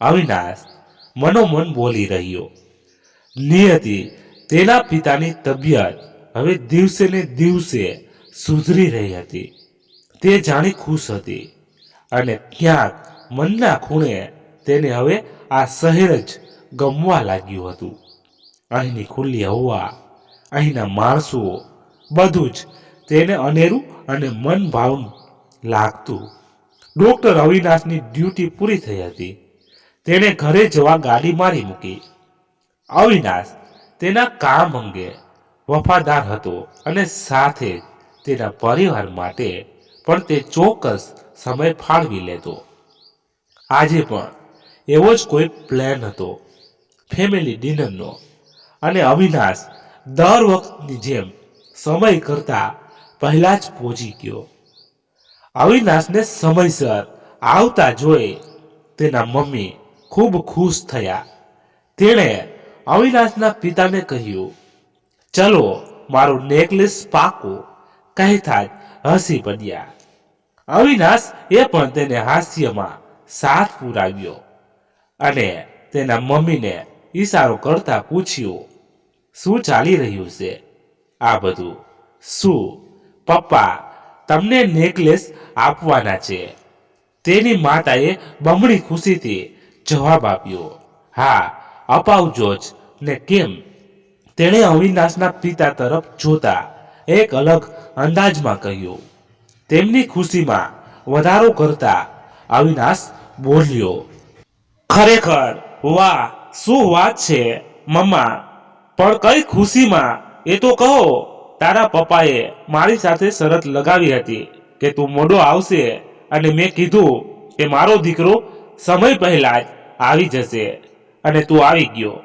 Speaker 1: અવિનાશ મનોમન બોલી રહ્યો. નિયતિ, તેના પિતાની તબિયત હવે દિવસે ને દિવસે સુધરી રહી હતી. તે જાણી ખુશ હતી અને ક્યાંક મનના ખૂણે તેને હવે આ શહેર જ ગમવા લાગ્યું હતું. અહીંની ખુલ્લી હવા, અહીંના માણસો, બધું જ તેને અનેરું અને મન ભાવનું લાગતું. ડોક્ટર અવિનાશની ડ્યુટી પૂરી થઈ હતી. તેણે ઘરે જવા ગાડી મારી મૂકી. અવિનાશ તેના કામ અંગે વફાદાર હતો અને સાથે જ તેના પરિવાર માટે પણ તે ચોક્કસ સમય ફાળવી લેતો. આજે પણ એવો જ કોઈ પ્લાન હતો, ફેમિલી ડિનરનો, અને અવિનાશ દર વખતની જેમ સમય કરતા પહેલા જ પહોંચી ગયો. અવિનાશને સમયસર આવતા જોઈ તેના મમ્મી ખૂબ ખુશ થયા. તેણે અવિનાશના પિતાને કહ્યું, ચલો મારું નેકલેસ પાકો, કહેતા જ હસી પડ્યા. અવિનાશ એ પણ તેને હાસ્યમાં સાથ પુરાવ્યો અને તેના મમ્મીને ઈશારો કરતા પૂછ્યું, શું ચાલી રહ્યું છે આ બધું? શું પપ્પા તમને નેકલેસ આપવાના છે? તેની માતાએ બમણી ખુશીથી જવાબ આપ્યો, હા, અપાવજો જ ને કેમ? તેણે અવિનાશના પિતા તરફ જોતા એક અલગ અંદાજમાં કહ્યું. તેમની ખુશીમાં વધારો કરતા અવિનાશ બોલ્યો, ખરેખર વાહ, શું વાત છે મમ્મા, પણ કઈ ખુશીમાં એ તો કહો, તારા પપ્પાએ મારી સાથે શરત લગાવી હતી કે તું મોડો આવશે અને મેં કીધું કે મારો દીકરો સમય પહેલા જ આવી જશે અને તું આવી ગયો.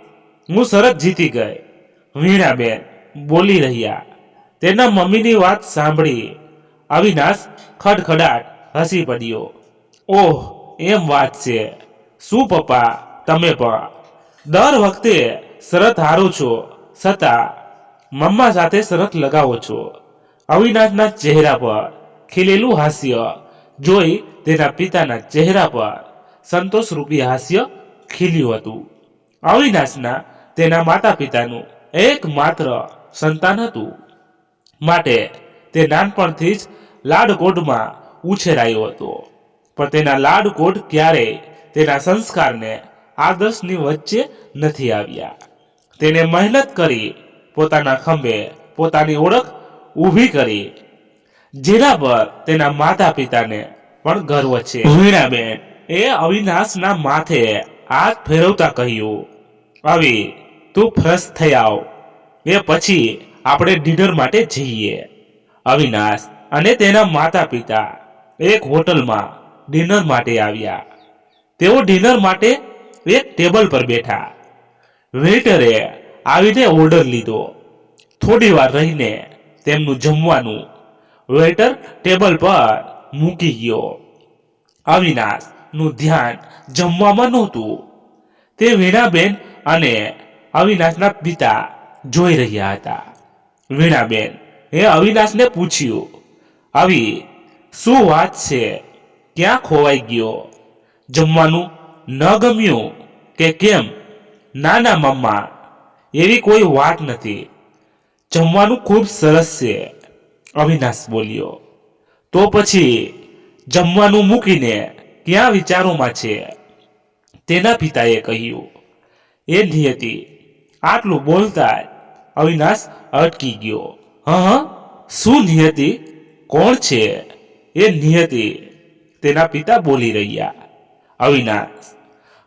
Speaker 1: હું શરત જીતી ગઈ. વીણાબેન બોલી રહ્યા. તેના મમ્મીની વાત સાંભળી અવિનાશ ખડખડાટ હસી પડ્યો. ઓહ, એમ વાત છે. શું પપ્પા, તમે પણ દર વખતે શરત હારો છો છતાં મમ્મા સાથે શરત લગાવો છો. અવિનાશના ચહેરા પર ખીલેલું હાસ્ય જોઈ તેના પિતાના ચહેરા પર સંતોષરૂપી હાસ્ય ખીલ્યું હતું. અવિનાશના તેના માતા પિતાનું એકમાત્ર સંતાન હતું, માટે તે નાનપણથી જ લાડકોડમાં ઉછેરાયો હતો. પણ તેના લાડકોડ ક્યારેય તેના સંસ્કારને આદર્શની વચ્ચે નથી આવ્યા. તેને મહેનત કરી પોતાના ખંભે પોતાની ઓળખ ઊભી કરી, જેના પર તેના માતા પિતાને પણ ગર્વ છે. વીણાબેન એ અવિનાશના માથે હાથ ફેરવતા કહ્યું, અવિ, તું ફ્રેશ થઈ આવ, એ પછી આપણે ડિનર માટે જઈએ. અવિનાશ અને તેના માતા પિતા એક હોટલમાં ડિનર માટે આવ્યા. તેઓ ડિનર માટે એક ટેબલ પર બેઠા. વેઇટરે આવીને ઓર્ડર લીધો. થોડી વાર રહીને તેમનું જમવાનું વેઇટર ટેબલ પર મૂકી ગયો. અવિનાશનું ધ્યાન જમવામાં નહોતું. તે વીણાબેન અને અવિનાશના પિતા જોઈ રહ્યા હતા. વીણાબેન એ અવિનાશને પૂછ્યું, અવિ, શું વાત છે? ક્યાં ખોવાઈ ગયો? જમવાનું ન ગમ્યું કે કેમ? ના ના મમ્મા, એવી કોઈ વાત નથી. જમવાનું ખૂબ સરસ છે, અવિનાશ બોલ્યો. તો પછી જમવાનું મૂકીને ક્યાં વિચારોમાં છે? તેના પિતાએ કહ્યું. એ નિયતિ. આટલું બોલતા અવિનાશ અટકી ગયો. હા, શું નિયતિ? કોણ છે એ નિયતિ? તેના પિતા બોલી રહ્યા. અવિનાશ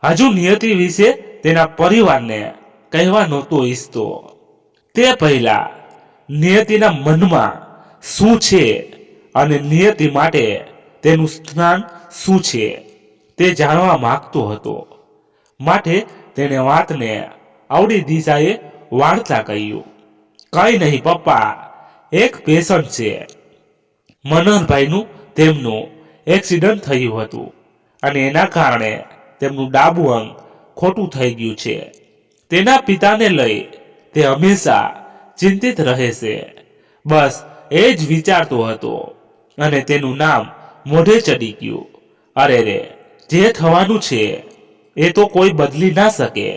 Speaker 1: હજુ નિયતિ વિશે તેના પરિવારને કહેવા નહોતો ઈચ્છતો. તે પહેલા નિયતિના મનમાં શું છે અને નિયતિ માટે તેનું સ્થાન શું છે તે જાણવા માંગતો હતો. માટે તેણે વાતને આવડી દિશાએ વાળતા કહ્યું, કઈ નહીં પપ્પા, એક પેશન્ટ છે. મનોહરભાઈનું તેમનું એક્સિડન્ટ થયું હતું અને એના કારણે તેમનું ડાબું અંગ ખોટું થઈ ગયું છે. તેના પિતાને લઈ તે હંમેશા ચિંતિત રહે છે. બસ એ જ વિચારતો હતો અને તેનું નામ મોઢે ચડી ગયું. અરે રે, જે થવાનું છે એ તો કોઈ બદલી ના શકે.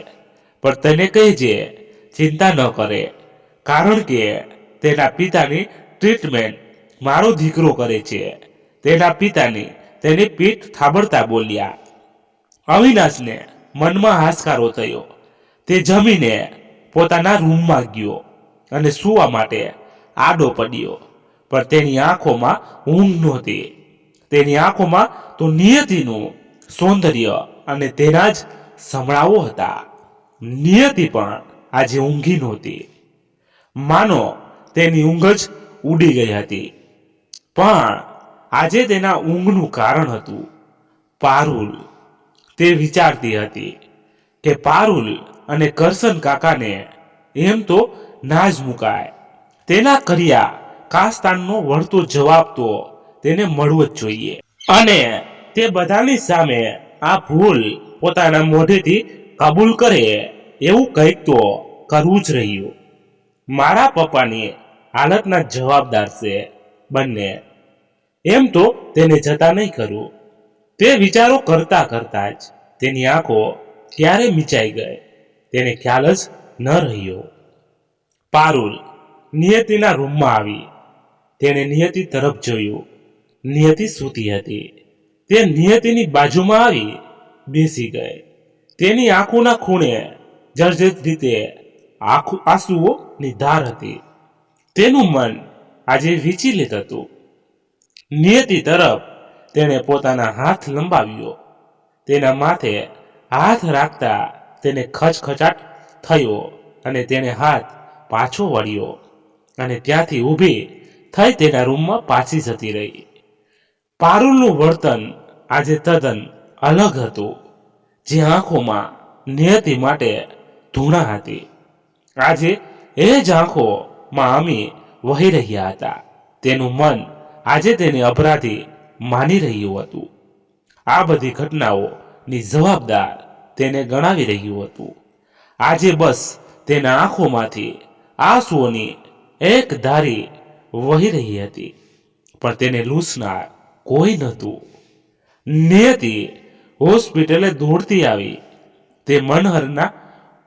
Speaker 1: પણ તેને કહેજે ચિંતા ન કરે, કારણ કે તેના પિતાની ટ્રીટમેન્ટ મારો દીકરો કરે છે. તેના પિતાની તેની પીઠ થાબડતા બોલ્યા. અવિનાશને મનમાં હાશકારો થયો. તે જમીને પોતાના રૂમમાં ગયો અને સૂવા માટે આડો પડ્યો. પણ તેની આંખોમાં ઊંઘ નહોતી. તેની આંખોમાં તો નિયતિનું સૌંદર્ય અને તેના જ સંભળાવો હતા. નિયતિ પણ આજે ઊંઘી નહોતી. માનો તેની ઊંઘ જ ઉડી ગઈ હતી. પણ આજે તેના ઊંઘનું કારણ હતું પારુલ. તે વિચારતી હતી કે પારુલ અને કરશન કાકાને એમ તો ના જ મુકાય. તેના કર્યા કાસ્તાનનો વળતો જવાબ તો તેને મળવો જ જોઈએ. અને તે બધાની સામે આ ભૂલ પોતાના મોઢેથી કબૂલ કરે એવું કંઈક તો કરવું જ રહ્યું. મારા પપ્પાની હાલતના જવાબદાર છે બંને. એમ તો તેને જતા નહીં કરું. તે વિચારો કરતા કરતા જ તેની આંખો ક્યારે મીચાઈ ગઈ તેને ખ્યાલ જ ન રહ્યો. પારુલ નિયતિના રૂમમાં આવી. તેણે નિયતિ તરફ જોયું. નિયતિ સૂતી હતી. તે નિયતિની બાજુમાં આવી બેસી ગઈ. તેની આંખોના ખૂણે જર્જરિત રીતે આંસુઓની ધાર હતી. તેનું મન આજે વિચલિત હતું. નિયતિ તરફ તેણે પોતાના હાથ લંબાવ્યો. તેના માથે હાથ રાખતા તેને ખચખચાટ થયો અને તેણે હાથ પાછો વળ્યો. અને ત્યાંથી ઊભી થઈ તેના રૂમમાં પાછી જતી રહી. પારુલનું વર્તન આજે તદ્દન અલગ હતું. જે આંખોમાં નિયતિ માટે ધૂણા હતી, આજે એ જ આંખોમાં અમી વહી રહ્યા હતા. તેનું મન આજે તેને અપરાધી માની રહ્યું હતું. આ બધી ઘટનાઓની જવાબદાર તેને ગણાવી રહ્યું હતું. આજે બસ તેના આંખોમાંથી આંસુઓની એક ધારી વહી રહી હતી, પણ તેને લૂછનાર કોઈ નહોતું. નિયતિ હોસ્પિટલે દોડતી આવી. તે મનહરના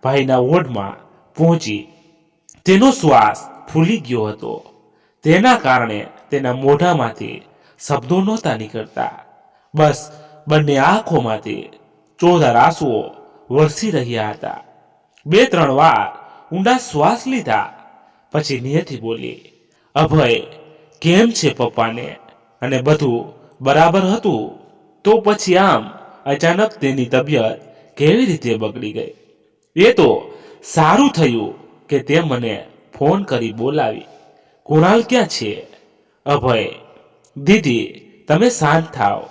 Speaker 1: ભાઈના વોર્ડમાં પહોંચી. તેનો શ્વાસ ફૂલી ગયો હતો. તેના કારણે તેના મોઢામાંથી શબ્દો નહોતા નીકળતા. બસ બંને આંખોમાંથી ચોધાર આંસુઓ વરસી રહ્યા હતા. 2-3 વાર ઊંડા શ્વાસ લીધા પછી નિયતિ બોલી, અભય, કેમ છે પપ્પાને? અને બધું બરાબર હતું? તો પછી આમ અચાનક તેની તબિયત કેવી રીતે બગડી ગઈ? એ તો સારું થયું કે તે મને ફોન કરી બોલાવી. કુણાલ ક્યાં છે? અભય, દીદી તમે શાંત થાવ.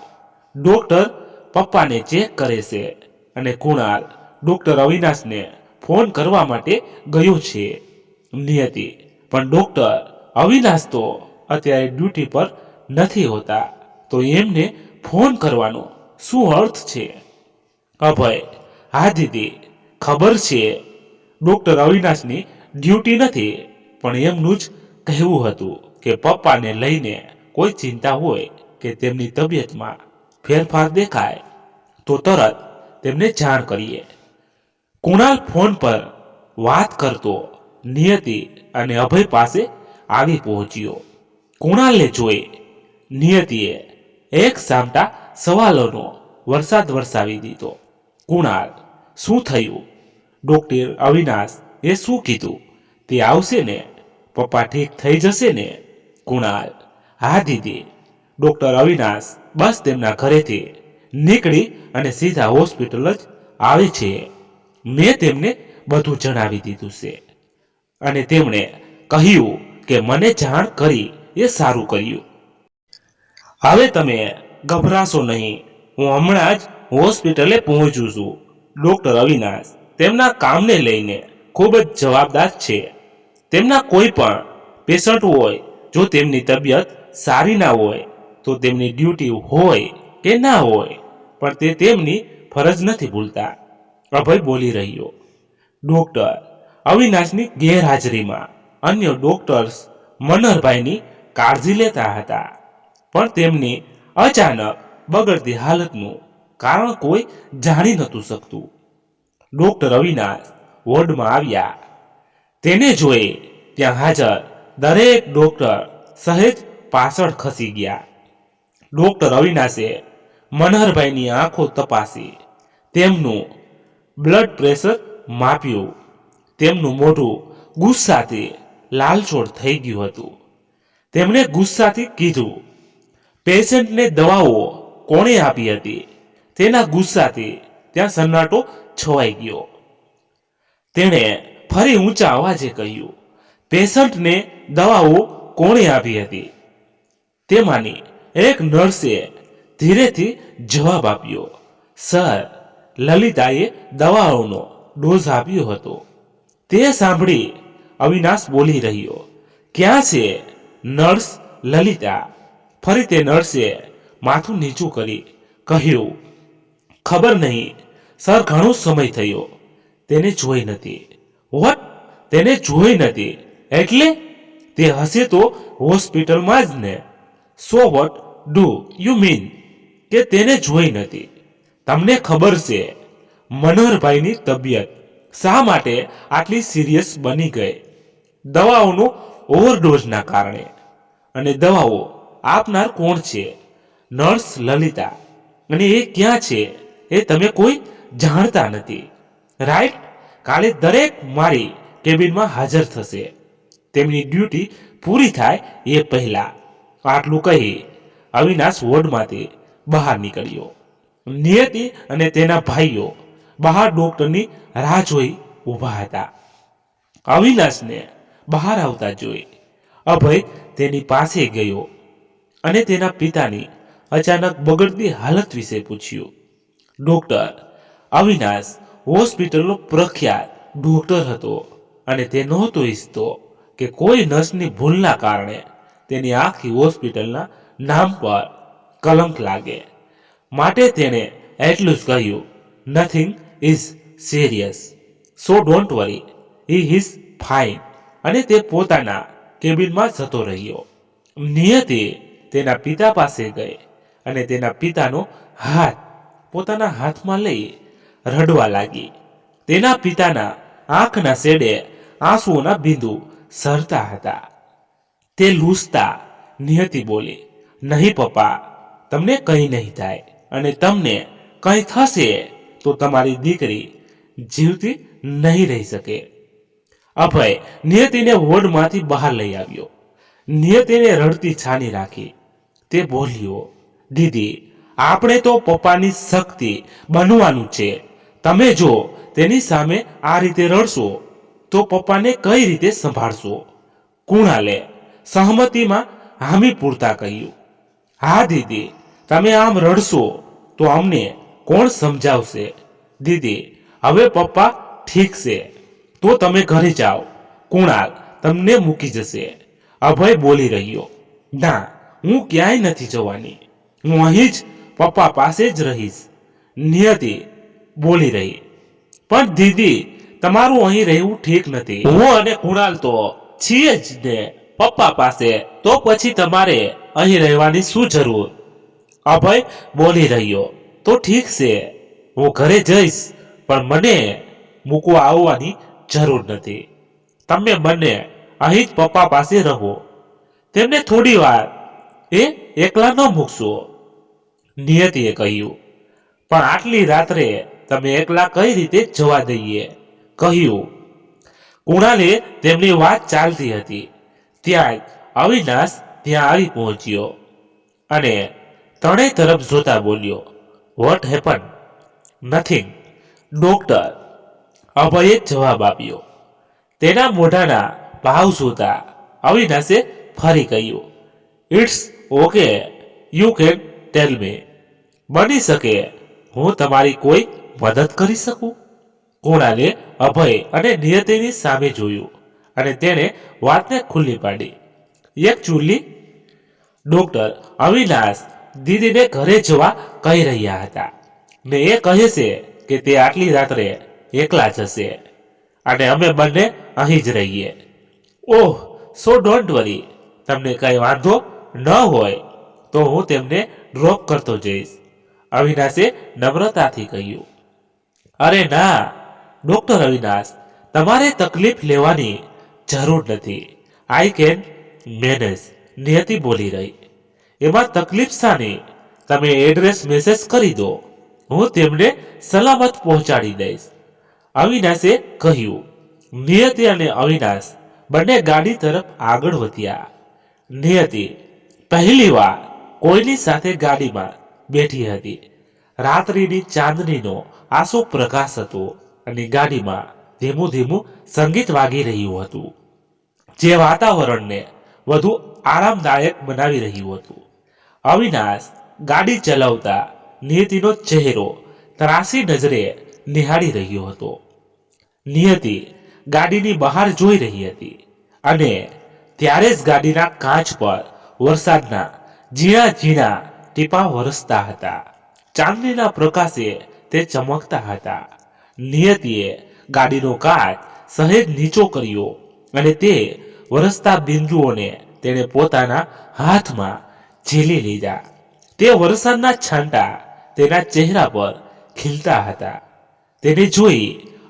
Speaker 1: ડોક્ટર પપ્પાને ચેક કરે છે અને કુણાલ ડોક્ટર અવિનાશને ફોન કરવા માટે ગયો છે. નિયતિ, પણ ડોક્ટર અવિનાશ તો અત્યારે ડ્યુટી પર નથી હોતા, તો એમને ફોન કરવાનો શું અર્થ છે? અભય, હા દીદી ખબર છે ડોક્ટર અવિનાશની ડ્યુટી નથી, પણ એમનું જ કહેવું હતું કે પપ્પાને લઈને કોઈ ચિંતા હોય કે તેમની તબિયતમાં ફેરફાર દેખાય તો તરત તેમને જાણ કરીએ. કુણાલ ફોન પર વાત કરતો નિયતિ અને અભય પાસે આવી પહોંચ્યો. કુણાલને જોઈ નિયતિએ એક સામટા સવાલોનો વરસાદ વરસાવી દીધો. કુણાલ, શું થયું? ડોક્ટર અવિનાશ એ શું કીધું? તે આવશે ને? પપ્પા ઠીક થઈ જશે ને? કુણાલ, હા દીદી, ડોક્ટર અવિનાશ બસ તેમના ઘરેથી નીકળી અને સીધા હોસ્પિટલ જ આવે છે. મેં તેમને બધું જણાવી દીધું છે અને તેમણે કહ્યું કે મને જાણ કરી એ સારું કર્યું. હવે તમે ગભરાશો નહીં. હું હમણાં જ હોસ્પિટલે પહોંચું છું. ડોક્ટર અવિનાશ તેમના કામને લઈને ખૂબ જ જવાબદાર છે. તેમના કોઈ પણ પેશન્ટ હોય, જો તેમની તબિયત સારી ના હોય તો તેમની ડ્યુટી હોય કે ના હોય, પણ તે તેમની ફરજ નથી ભૂલતા. અભય બોલી રહ્યો. ડોક્ટર અવિનાશની ગેરહાજરીમાં અન્ય ડોક્ટર્સ મનહરભાઈની કાળજી લેતા હતા, પણ તેમની અચાનક બગડતી હાલતનું કારણ કોઈ જાણી નહોતું શકતું. ડોક્ટર અવિનાશ વોર્ડમાં આવ્યા. તેને જોઈ ત્યાં હાજર દરેક ડોક્ટર સહેજ પાછળ ખસી ગયા. ડોક્ટર અવિનાશે મનહરભાઈની આંખો તપાસી, તેમનું બ્લડ પ્રેશર માપ્યું. તેમનું મોઢું ગુસ્સાથી લાલચોળ થઈ ગયું હતું. તેમણે ગુસ્સાથી કીધું, પેશન્ટને દવાઓ કોણે આપી હતી? તેના ગુસ્સાથી ત્યાં સન્નાટો છવાઈ ગયો. તેણે ફરી ઊંચા અવાજે કહ્યું, પેશન્ટને દવાઓ કોણે આપી હતી? તેમાંની એક નર્સે ધીરેથી જવાબ આપ્યો, સર, લલિતાએ દવાઓનો ડોઝ આપ્યો હતો. તે સાંભળી અવિનાશ બોલી રહ્યો, ક્યાં છે નર્સ લલિતા? ફરી તે નર્સે માથું નીચું કરી કહ્યું, ખબર નહીં સર, ઘણો સમય થયો, તેને જોઈ નથી. વોટ? તેને જોઈ નથી એટલે? તે હશે તો હોસ્પિટલમાં જ ને. So what do you mean કે તેને જોઈ નથી? તમને ખબર છે મનહરભાઈની તબિયત શા માટે આટલી સિરિયસ બની ગઈ? દવાઓનો ઓવરડોઝના કારણે. અને દવાઓ આપનાર કોણ છે? નર્સ લલિતા. અને એ ક્યાં છે એ તમે કોઈ જાણતા નથી, રાઈટ? કાલે દરેક મારી કેબિનમાં હાજર થશે, તેમની ડ્યુટી પૂરી થાય એ પહેલા. આટલું કહી અવિનાશ વોર્ડમાંથી બહાર નીકળ્યો. નિયતિ અને તેના ભાઈઓ બહાર ડોક્ટરની રાહ જોઈ ઊભા હતા. અવિનાશને બહાર આવતા જોઈ અભય તેની પાસે ગયો અને તેના પિતાની અચાનક બગડતી હાલત વિશે પૂછ્યું. ડોક્ટર અવિનાશ હોસ્પિટલનો પ્રખ્યાત ડોક્ટર હતો અને તે નહોતો ઈચ્છતો કે કોઈ નર્સની ભૂલના કારણે તેની આખી હોસ્પિટલના નામ પર કલંક લાગે. માટે તેણે એટલું જ કહ્યું, nothing is serious, so don't worry, he is fine. અને તે પોતાના કેબિનમાં જતો રહ્યો. નિયતિ તેના પિતા પાસે ગઈ અને તેના પિતાનો હાથ પોતાના હાથમાં લઈ રડવા લાગી. તેના પિતાના આંખના શેડે આંસુઓના બિંદુ સરતા હતા. તે લૂછતા નિયતિ બોલી, નહીં પપ્પા, તમને કંઈ નહીં થાય, અને તમને કંઈ થશે તો તમારી દીકરી જીવતી નહીં રહી શકે. અભય નિયતિને વોર્ડમાંથી બહાર લઈ આવ્યો. નિયતિને રડતી છાની રાખી. તે બોલ્યો, દીદી, આપણે તો પપ્પાની શક્તિ બનવાનું છે. તમે જો તેની સામે આ રીતે રડશો તો પપ્પાને કઈ રીતે સંભાળશો? કુણાલે સહમતીમાં હામી પૂરતા કહ્યું, હા દીદી, તમે આમ રડશો તો અમને કોણ સમજાવશે? દીદી, હવે પપ્પા ઠીક છે તો તમે ઘરે જાઓ, કુણાલ તમને મૂકી જશે. અભય બોલી રહ્યો, ના, હું ક્યાંય નથી જવાની, હું અહીં જ પપ્પા પાસે જ રહીશ. નિયતિ બોલી રહી, પણ દીદી, તમારું અહીં રહેવું ઠીક નથી. હું અને કુણાલ તો છીએ જ ને પપ્પા પાસે, તો પછી તમારે અહીં રહેવાની શું જરૂર? અભય બોલી રહ્યો, તો ઠીક છે, હું ઘરે જઈશ, પણ મને મૂકવા આવવાની જરૂર નથી. તમે મને અહીં જ પપ્પા પાસે રહો. તેમને થોડી વાર એકલા ન મૂકશો? નિયતિએ કહ્યું, પણ આટલી રાત્રે તમે એકલા કઈ રીતે જવા દઈએ? કહ્યું. કુણાલે તેમની વાત ચાલતી હતી ત્યાં અવિનાશ ત્યાં આવી પહોંચ્યો અને ત્રણેય તરફ જોતા બોલ્યો, વોટ હેપન? નથિંગ, ડોક્ટર, અભયે જવાબ આપ્યો. તેના મોઢાના ભાવ જોતા અવિનાશે ફરી કહ્યું, it's okay, you can tell me. બની શકે હું તમારી કોઈ મદદ કરી શકું? કુણાલે અભય અને નિયતિની સામે જોયું અને તેણે વાતને ખુલ્લી પાડી. એકચ્યુઅલી ડોક્ટર અવિનાશ દીદીને ઘરે જવા કહી રહ્યા હતા ને એ કહે છે કે તે આટલી રાત્રે એકલા જશે અને અમે બંને અહીં જ રહીએ. ઓહ, સો ડોન્ટ વરી, તમને કઈ વાંધો ન હોય તો હું તેમને ડ્રોપ કરતો જઈશ. અવિનાશે નમ્રતાથી કહ્યું. અરે ના ડોક્ટર અવિનાશ, તમારે તકલીફ લેવાની જરૂર નથી. I can manage. નિયતિ બોલી રહી. એમાં તકલીફ શાની? તમે એડ્રેસ મેસેજ કરી દો, હું તેમને સલામત પહોંચાડી દઈશ. અવિનાશે કહ્યું. નિયતિ અને અવિનાશ બંને ગાડી તરફ આગળ વધ્યા. નિયતિ પહેલી વાર કોઈની સાથે ગાડીમાં બેઠી હતી. રાત્રિની ચાંદનીનો આસો પ્રકાશ હતો અને ગાડીમાં ધીમું ધીમું સંગીત વાગી રહ્યું હતું, જે વાતાવરણને વધુ આરામદાયક બનાવી રહ્યું હતું. અવિનાશ ગાડી ચલાવતા નિયતિનો ચહેરો ત્રાસી નજરે નિહાળી રહ્યો હતો. નિયતિ ગાડીની બહાર જોઈ રહી હતી અને ત્યારે જ ગાડીના કાચ પર વરસાદના ઝીણા ઝીણા ટીપા વરસતા હતા. ચાંદનીના પ્રકાશે તે ચમકતા હતા. નિયતિએ ગાડીનો કાચ સહેજ નીચો કર્યો અને તે વરસતા બિંદુઓને તેણે પોતાના હાથમાં ઝીલી લીધા. તે વરસાદના છાંટા તેના ચહેરા પર ખીલતા હતા. તેને જોઈ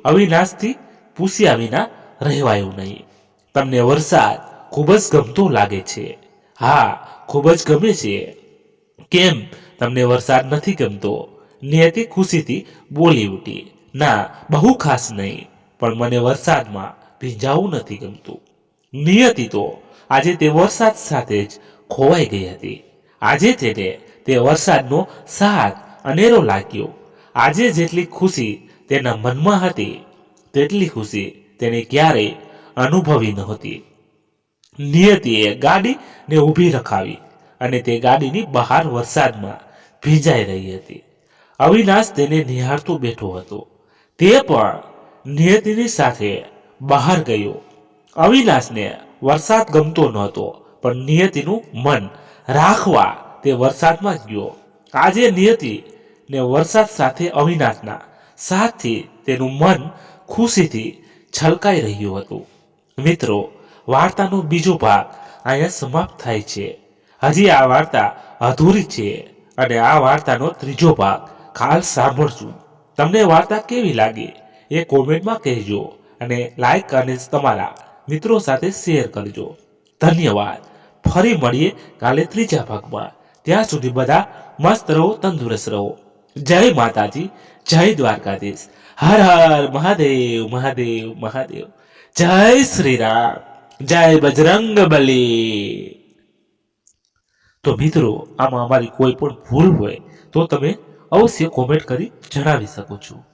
Speaker 1: અવિનાશથી પૂછ્યા વિના રહેવાયું નહીં. તમને વરસાદ ખૂબ જ ગમતો લાગે છે? હા, ખૂબ જ ગમે છે. કેમ તમને વરસાદ નથી ગમતો? નિયતિ ખુશીથી બોલી ઉઠી. ના, બહુ ખાસ નહીં, પણ મને વરસાદમાં ભીંજાવું નથી ગમતું. નિયતિ તો આજે તે વરસાદ સાથે જ ખોવાઈ ગઈ હતી. આજે તેને તે વરસાદનો સાથ અનેરો લાગ્યો. આજે જેટલી ખુશી તેના મનમાં હતી તેટલી ખુશી તેને ક્યારેય અનુભવી નહોતી.
Speaker 2: નિયતિએ ગાડીને ઊભી રખાવી અને તે ગાડીની બહાર વરસાદમાં ભીંજાઈ રહી હતી. અવિનાશ તેને નિહાળતો બેઠો હતો. તે પણ નિયતિની સાથે બહાર ગયો. અવિનાશને વરસાદ ગમતો નહોતો, પણ નિયતિનું મન રાખવા તે વરસાદમાં જ ગયો. આજે નિયતિ ને વરસાદ સાથે અવિનાશના સાથથી તેનું મન ખુશીથી છલકાઈ રહ્યું હતું. મિત્રો, વાર્તાનો બીજો ભાગ અહીંયા સમાપ્ત થાય છે. હજી આ વાર્તા અધૂરી છે અને આ વાર્તાનો ત્રીજો ભાગ કાલ સાંભળશું. તમને વાર્તા કેવી લાગી એ કોમેન્ટમાં કહેજો અને લાઈક અને તમારા મિત્રો સાથે શેર કરજો. ધન્યવાદ. ફરી મળીએ કાલે ત્રીજા ભાગમાં. ત્યાં સુધી બધા મસ્ત રહો, તંદુરસ્ત રહો. જય માતાજી, જય દ્વારકાધીશ. હર હર મહાદેવ, મહાદેવ, મહાદેવ. જય શ્રી રામ, જય બજરંગ બલી. તો મિત્રો, આમાં અમારી કોઈ પણ ભૂલ હોય તો તમે અવશ્ય કોમેન્ટ કરી જણાવી શકો છો.